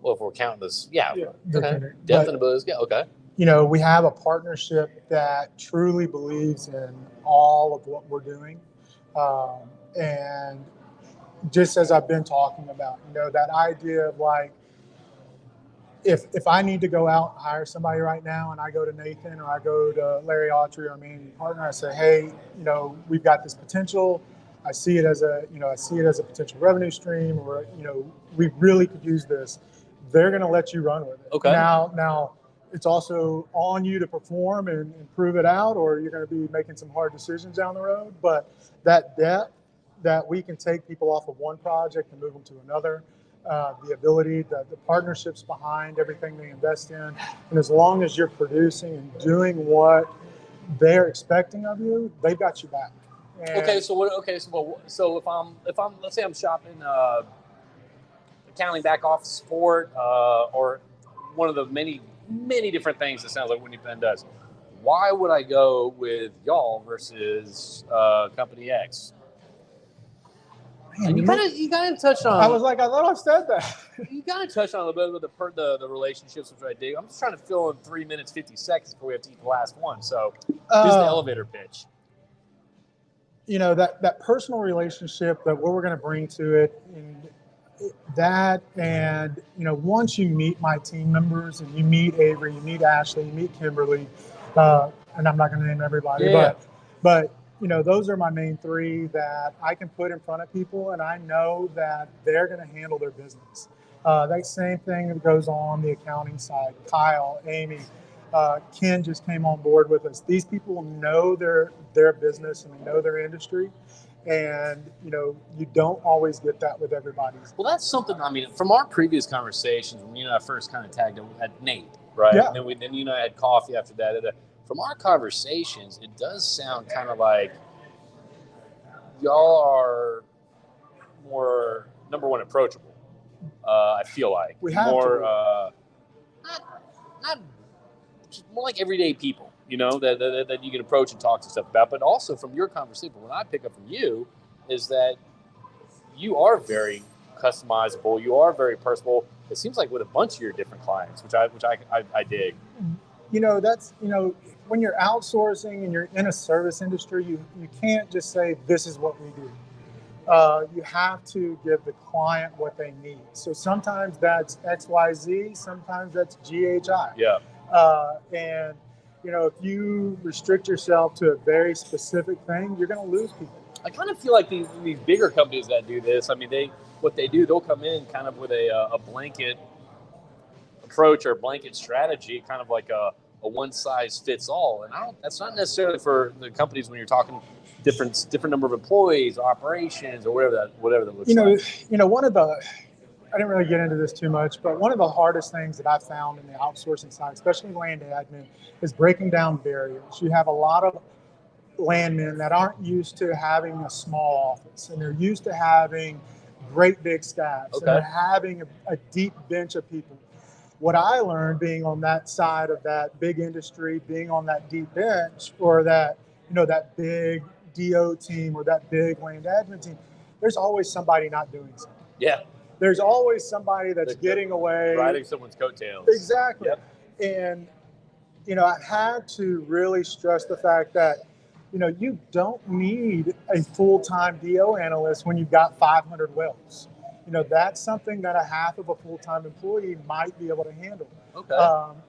Well, if we're counting this, yeah. Okay. But, Depth and ability to scale. Okay. We have a partnership that truly believes in all of what we're doing. And just as I've been talking about, that idea of like, if I need to go out and hire somebody right now, and I go to Nathan or I go to Larry Autry, our managing partner, I say, hey, we've got this potential. I see it as a potential revenue stream, or we really could use this. They're going to let you run with it. Okay. Now it's also on you to perform and prove it out, or you're going to be making some hard decisions down the road. But that depth that we can take people off of one project and move them to another. The ability, the partnerships behind everything they invest in, and as long as you're producing and doing what they're expecting of you, they've got you back. And so if I'm let's say I'm shopping accounting, back office support, or one of the many different things that sounds like Whitley Penn does, why would I go with y'all versus company X? And you kind of touched on. I was like, I thought I said that. You kind of touched on a little bit with the relationships, which I dig. I'm just trying to fill in 3 minutes 50 seconds before we have to eat the last one. So this is the elevator pitch. That personal relationship, that what we're going to bring to it, and once you meet my team members and you meet Avery, you meet Ashley, you meet Kimberly, and I'm not going to name everybody, but those are my main 3 that I can put in front of people, and I know that they're going to handle their business. That same thing that goes on the accounting side. Kyle, Amy, Ken just came on board with us. These people know their business and they know their industry, and you don't always get that with everybody. Well, that's something. From our previous conversations, when you and I first kind of tagged at Nate, right? Yeah. And then you and I had coffee after that. From our conversations, it does sound kind of like y'all are more, number one, approachable. I feel like we have more, not more like everyday people. that you can approach and talk to stuff about. But also from your conversation, what I pick up from you is that you are very customizable. You are very personable. It seems like with a bunch of your different clients, which I dig. That's when you're outsourcing and you're in a service industry, you can't just say this is what we do. You have to give the client what they need. So sometimes that's XYZ, sometimes that's GHI. Yeah. And if you restrict yourself to a very specific thing, you're going to lose people. I kind of feel like these bigger companies that do this, I mean, they'll come in kind of with a blanket approach or blanket strategy, kind of like a one size fits all. And that's not necessarily for the companies when you're talking different number of employees, operations, or whatever that looks like. One of the, I didn't really get into this too much, but one of the hardest things that I've found in the outsourcing side, especially land admin, is breaking down barriers. You have a lot of landmen that aren't used to having a small office, and they're used to having great big staffs, Okay. and they're having a deep bench of people. What I learned being on that side of that big industry, being on that deep bench, or that big DO team or that big land admin team, there's always somebody not doing something. Yeah. There's always somebody that's getting away. Riding someone's coattails. Exactly. Yep. And, I had to really stress the fact that, you don't need a full-time DO analyst when you've got 500 wells. That's something that a half of a full-time employee might be able to handle. Okay.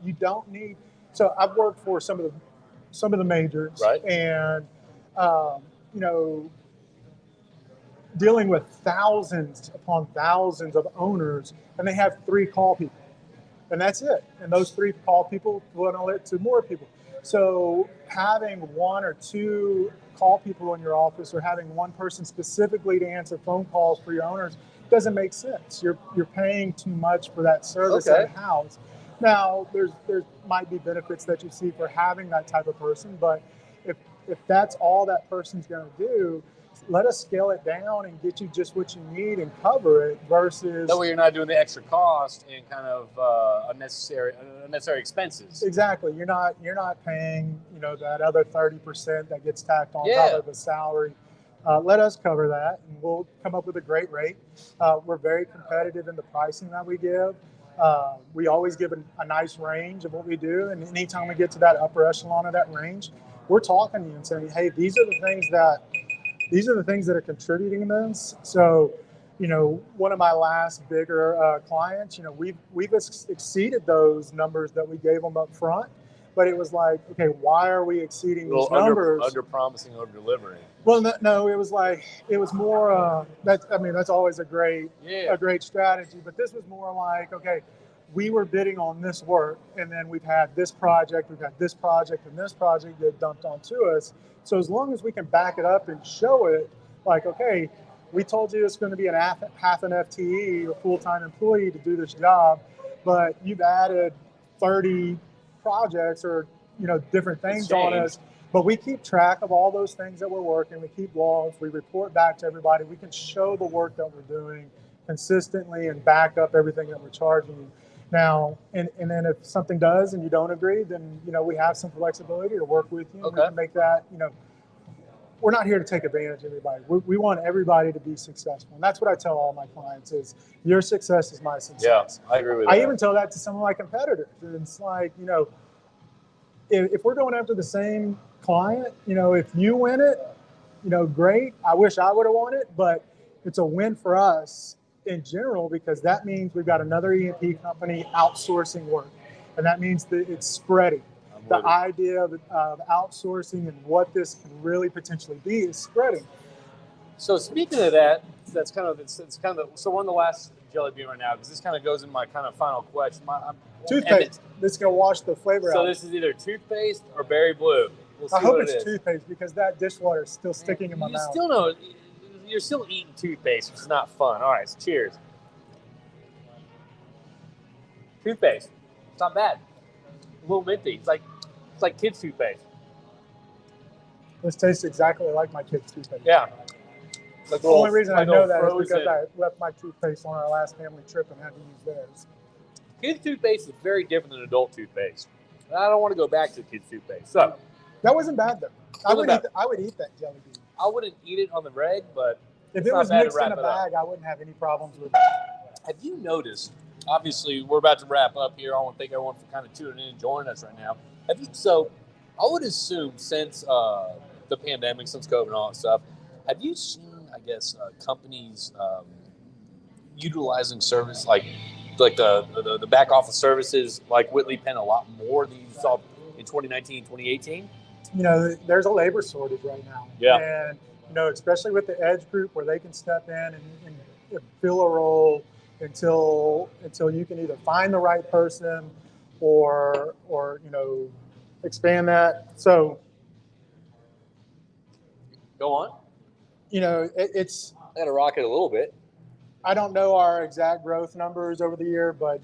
You don't need. So I've worked for some of the majors, right, and dealing with thousands upon thousands of owners, and they have 3 call people, and that's it. And those 3 call people funnel it to more people. So having 1 or 2 call people in your office, or having one person specifically to answer phone calls for your owners, doesn't make sense. You're paying too much for that service in-house. Now, there might be benefits that you see for having that type of person, but if that's all that person's going to do, let us scale it down and get you just what you need and cover it, versus that way you're not doing the extra cost and kind of unnecessary expenses. Exactly. You're not paying that other 30% that gets tacked on top of the salary. Let us cover that, and we'll come up with a great rate. We're very competitive in the pricing that we give. We always give a nice range of what we do, and anytime we get to that upper echelon of that range, we're talking to you and saying, hey, these are the things that are contributing to this. So, one of my last bigger clients, we've exceeded those numbers that we gave them up front, but it was like, okay, why are we exceeding these numbers? Under promising, over delivering. Well, no, it was more. That's always a great strategy. But this was more like, okay, we were bidding on this work, and then we've had this project, and this project get dumped onto us. So as long as we can back it up and show it, like, okay, we told you it's going to be half an FTE, a full-time employee, to do this job, but you've added 30 projects or different things on us. But we keep track of all those things that we're working. We keep logs. We report back to everybody. We can show the work that we're doing consistently and back up everything that we're charging you. Now, and then if something does and you don't agree, then, we have some flexibility to work with you. And we can make that, we're not here to take advantage of anybody. We want everybody to be successful. And that's what I tell all my clients is, your success is my success. Yeah, I agree with that. I even tell that to some of my competitors. And it's like, if we're going after the same client, if you win it, great. I wish I would have won it, but it's a win for us in general, because that means we've got another E&P company outsourcing work, and that means that it's spreading. The idea of outsourcing and what this can really potentially be is spreading. So speaking of that, it's kind of so we're on the last jelly bean right now, because this kind of goes in my kind of final question. Toothpaste. This is going to wash the flavor out. So this is either toothpaste or berry blue. We'll see I hope what it's toothpaste, because that dishwater is still sticking in my mouth. You're still eating toothpaste, which is not fun. All right, so cheers. Toothpaste. It's not bad. A little minty. It's like kids' toothpaste. This tastes exactly like my kids' toothpaste. Yeah. The only reason I know that is because I left my toothpaste on our last family trip and had to use theirs. Kids' toothpaste is very different than adult toothpaste. And I don't want to go back to kids' toothpaste. So That wasn't bad though. I would eat that jelly bean. I wouldn't eat it on the reg, but if it was mixed in a bag, I wouldn't have any problems with it. Have you noticed? Obviously, we're about to wrap up here. I want to thank everyone for kind of tuning in and joining us right now. So, I would assume since the pandemic, since COVID and all that stuff, have you seen, I guess, companies utilizing service like the back office services like Whitley Penn a lot more than you saw in 2019, 2018? You know, there's a labor shortage right now. Yeah. And, you know, especially with the Edge group where they can step in and fill a role until you can either find the right person or you know, expand that. So go on. You know, it's I got to rock it a little bit. I don't know our exact growth numbers over the year, but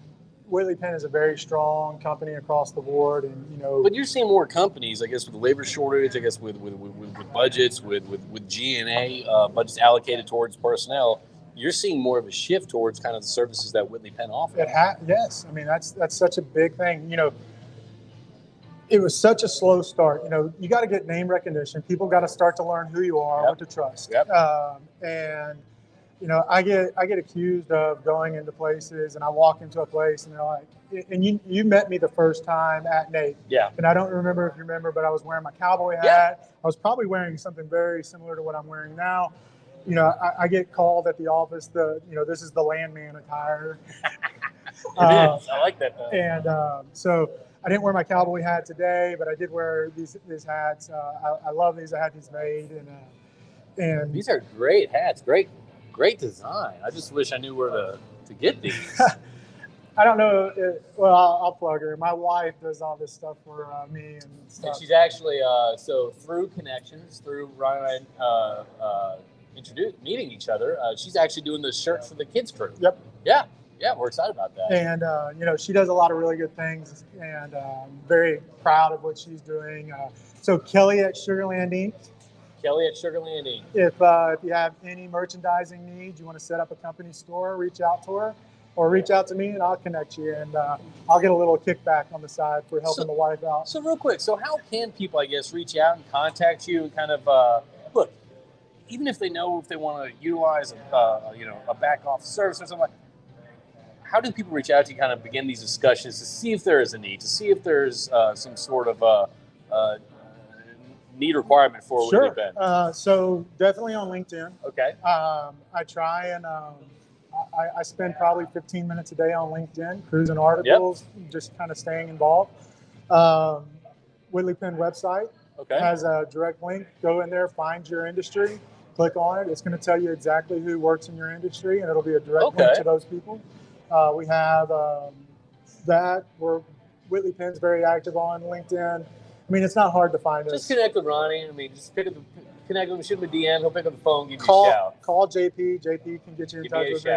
Whitley Penn is a very strong company across the board, and you know. But you're seeing more companies, I guess, with the labor shortage. I guess with budgets, with G&A budgets allocated towards personnel. You're seeing more of a shift towards kind of the services that Whitley Penn offers. Yes, I mean that's such a big thing. You know, it was such a slow start. You know, you got to get name recognition. People got to start to learn who you are, what to trust. Yep. And you know, I get accused of going into places, and I walk into a place, and they're like, "And you met me the first time at Nate." Yeah. And I don't remember if you remember, but I was wearing my cowboy hat. Yeah. I was probably wearing something very similar to what I'm wearing now. You know, I get called at the office. This is the landman attire. It is. I like that. And so I didn't wear my cowboy hat today, but I did wear these hats. I love these. I had these made, and these are great hats. Great design. I just wish I knew where to get these. I don't know. I'll plug her. My wife does all this stuff for me and stuff. And she's actually so through connections, through Ryan and I meeting each other. She's actually doing the shirt for the kids crew. Yep. Yeah, we're excited about that. And you know, she does a lot of really good things, and very proud of what she's doing. So Kelly at Sugarland Inc. If you have any merchandising needs, you want to set up a company store, reach out to her, or reach out to me, and I'll connect you, and I'll get a little kickback on the side for helping the wife out. So real quick, so how can people, I guess, reach out and contact you and kind of look, even if they know if they want to utilize a back office service or something like, how do people reach out to you, kind of begin these discussions to see if there is a need, to see if there's some sort of need requirement for Sure. Whitley Penn? So definitely on LinkedIn. Okay. I try and I spend probably 15 minutes a day on LinkedIn, cruising articles, just kind of staying involved. Whitley Penn website has a direct link. Go in there, find your industry, click on it. It's going to tell you exactly who works in your industry, and it'll be a direct link to those people. We have that. Whitley Penn's very active on LinkedIn. I mean, it's not hard to find us. Just connect with Ronnie. I mean, just connect with him, shoot him a DM. He'll pick up the phone, give you a shout. Call JP. JP can get you in touch with me.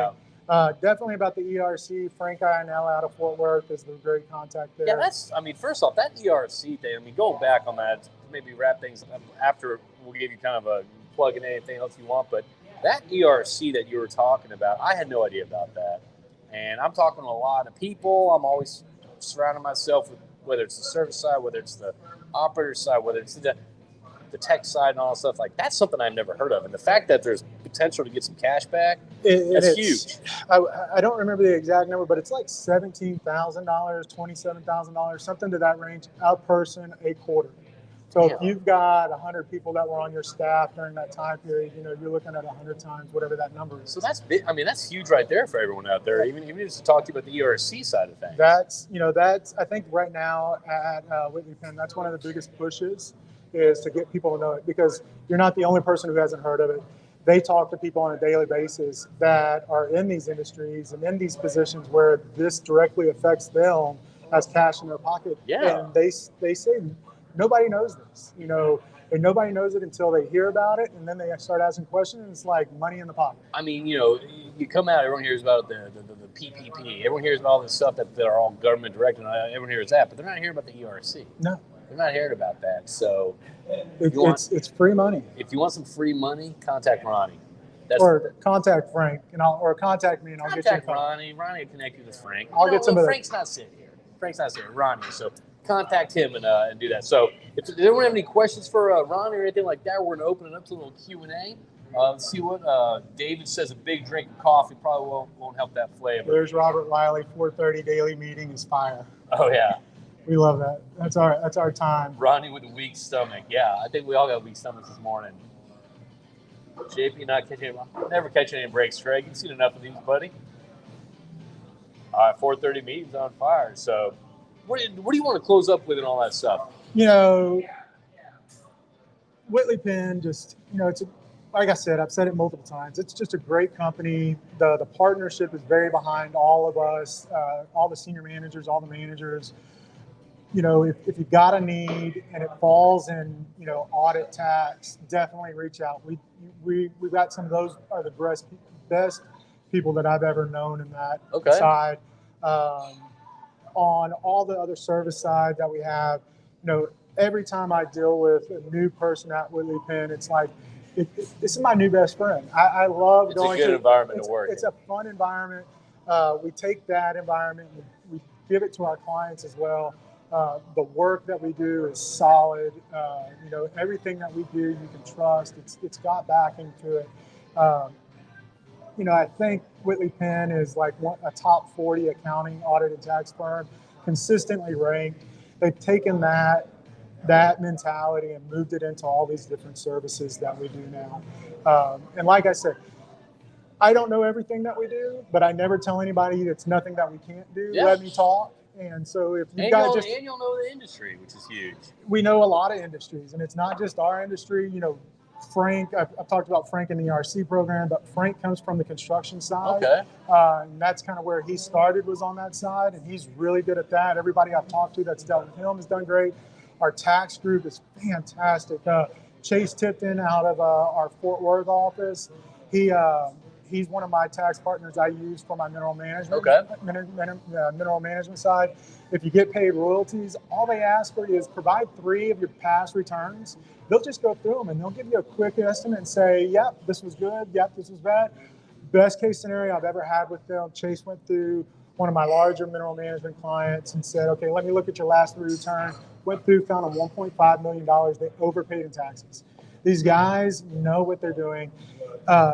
Definitely about the ERC. Frank Ionella out of Fort Worth is the great contact there. Yeah, first off, that ERC thing, going back on that, to maybe wrap things up after we'll give you kind of a plug in anything else you want, but that ERC that you were talking about, I had no idea about that. And I'm talking to a lot of people. I'm always surrounding myself with, whether it's the service side, whether it's the operator side, whether it's the tech side and all that stuff. Like, that's something I've never heard of. And the fact that there's potential to get some cash back, that's huge. I don't remember the exact number, but it's like $17,000, $27,000, something to that range, a person, a quarter. So if you've got 100 people that were on your staff during that time period, you know, you're looking at 100 times whatever that number is. So that's big. I mean, that's huge right there for everyone out there. Even just to talk to you about the ERC side of things. That's I think right now at Whitley Penn, that's one of the biggest pushes is to get people to know it, because you're not the only person who hasn't heard of it. They talk to people on a daily basis that are in these industries and in these positions where this directly affects them as cash in their pocket. Yeah. And they say nobody knows this, you know, and nobody knows it until they hear about it, and then they start asking questions, and it's like money in the pocket. I mean, you know, you come out, everyone hears about the PPP, everyone hears about all this stuff that are all government directed, and everyone hears that, but they're not hearing about the ERC. No. They're not hearing about that. So it's free money. If you want some free money, contact Ronnie. Or contact Frank, or contact me, and I'll get you. Ronnie. Ronnie will connect you with Frank. I'll get some of that. Frank's not sitting here. Ronnie. So contact him and do that. So if anyone have any questions for Ron or anything like that, we're going to open it up to a little Q&A. Let's see what David says. A big drink of coffee probably won't help that flavor. There's Robert Wiley. 4:30 daily meeting is fire. Oh yeah, we love that. That's our time. Ronnie with a weak stomach. Yeah, I think we all got weak stomachs this morning. JP never catching any breaks, Craig. You've seen enough of these, buddy. All right, 4:30 meeting's on fire. So, what do you want to close up with and all that stuff? You know, Whitley Penn, just it's like I said, I've said it multiple times. It's just a great company. The partnership is very behind all of us, all the senior managers, all the managers. If you've got a need and it falls in, audit, tax, definitely reach out. We've got some of those are the best people that I've ever known in that side. On all the other service side that we have, every time I deal with a new person at Whitley Penn, it's like, this is my new best friend. I love going to. It's a good environment to work in. It's a fun environment. We take that environment and we give it to our clients as well. The work that we do is solid. Everything that we do, you can trust. It's got backing to it. I think Whitley Penn is like a top 40 accounting, audit, and tax firm, consistently ranked. They've taken that mentality and moved it into all these different services that we do now. And like I said, I don't know everything that we do, but I never tell anybody it's nothing that we can't do. Yeah. Let me talk. And so if you guys and you'll know the industry, which is huge. We know a lot of industries, and it's not just our industry. Frank, I've talked about Frank in the ERC program, but Frank comes from the construction side. Okay. And that's kind of where he started, was on that side, and he's really good at that. Everybody I've talked to that's dealt with him has done great. Our tax group is fantastic. Chase Tipton out of our Fort Worth office, he's one of my tax partners I use for my mineral management. Okay. Mineral management side. If you get paid royalties, all they ask for you is provide 3 of your past returns. They'll just go through them and they'll give you a quick estimate and say, yep, this was good. Yep, this was bad. Best case scenario I've ever had with them. Chase went through one of my larger mineral management clients and said, okay, let me look at your last 3 returns. Went through, found a $1.5 million they overpaid in taxes. These guys know what they're doing.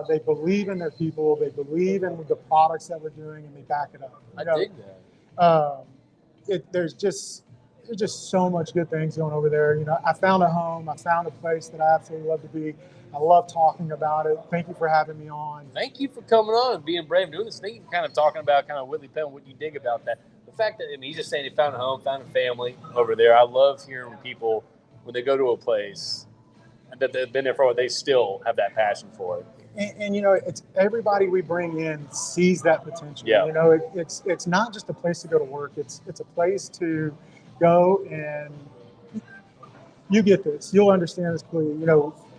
They believe in their people. They believe in the products that we're doing, and they back it up. I dig that. There's just so much good things going over there. I found a home. I found a place that I absolutely love to be. I love talking about it. Thank you for having me on. Thank you for coming on and being brave and doing this. Thank you for kind of talking about kind of Whitley Penn, what you dig about that. The fact that, he's just saying he found a home, found a family over there. I love hearing when people, when they go to a place that they've been there for a while, they still have that passion for it. And it's everybody we bring in sees that potential. Yeah. It's not just a place to go to work. It's a place to go, and you get this. You'll understand this clearly.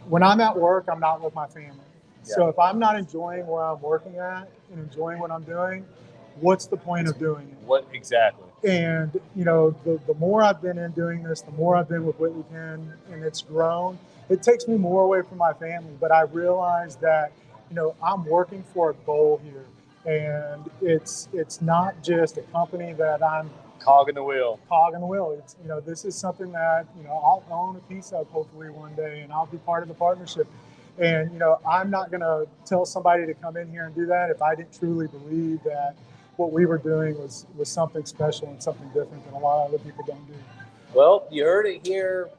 When I'm at work, I'm not with my family. Yeah. So if I'm not enjoying where I'm working at and enjoying what I'm doing, what's the point of doing it? What exactly? And the more I've been in doing this, the more I've been with Whitley Penn, and it's grown. It takes me more away from my family, but I realize that, I'm working for a goal here, and it's not just a company that I'm cog in the wheel. It's, this is something that, I'll own a piece of hopefully one day, and I'll be part of the partnership. And, I'm not going to tell somebody to come in here and do that if I didn't truly believe that what we were doing was something special and something different that a lot of other people don't do. Well, you heard it here.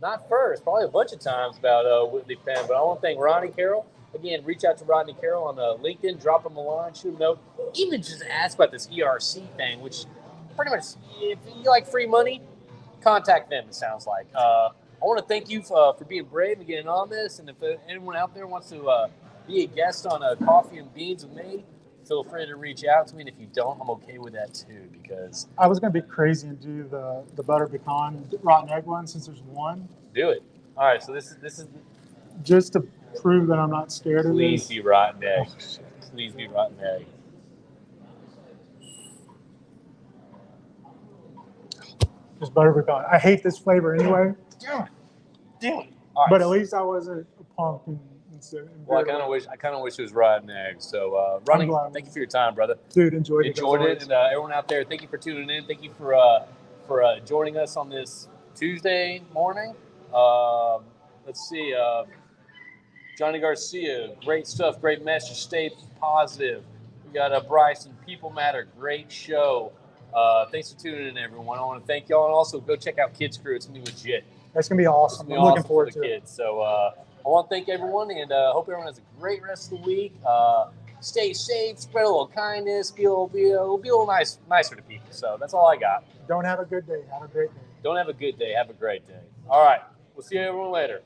Not first, probably a bunch of times about Whitley Penn, but I want to thank Ronnie Carroll. Again, reach out to Ronnie Carroll on LinkedIn, drop him a line, shoot him a note. Even just ask about this ERC thing, which pretty much, if you like free money, contact them, it sounds like. I want to thank you for being brave and getting on this, and if anyone out there wants to be a guest on Coffee and Beans with me, feel free to reach out to me, and if you don't, I'm okay with that too, because I was going to be crazy and do the butter pecan rotten egg one since there's one. Do it. All right, so this is just to prove that I'm not scared of this. Please be rotten egg. Please be rotten egg. Just butter pecan. I hate this flavor anyway. Damn it. All right. But at least I wasn't a punk. Well, I kind of wish it was rotten eggs. So, Ronnie, thank you for your time, brother. Dude, enjoyed it. And everyone out there, thank you for tuning in. Thank you for for joining us on this Tuesday morning. Let's see. Johnny Garcia, great stuff, great message. Stay positive. We got Bryson, People Matter, great show. Thanks for tuning in, everyone. I want to thank y'all, and also go check out Kids Crew. It's gonna be legit. That's gonna be awesome. I'm looking forward to it. Kids. So I want to thank everyone, and hope everyone has a great rest of the week. Stay safe, spread a little kindness, be a little nicer to people. So that's all I got. Don't have a good day. Have a great day. Don't have a good day. Have a great day. All right. We'll see everyone later.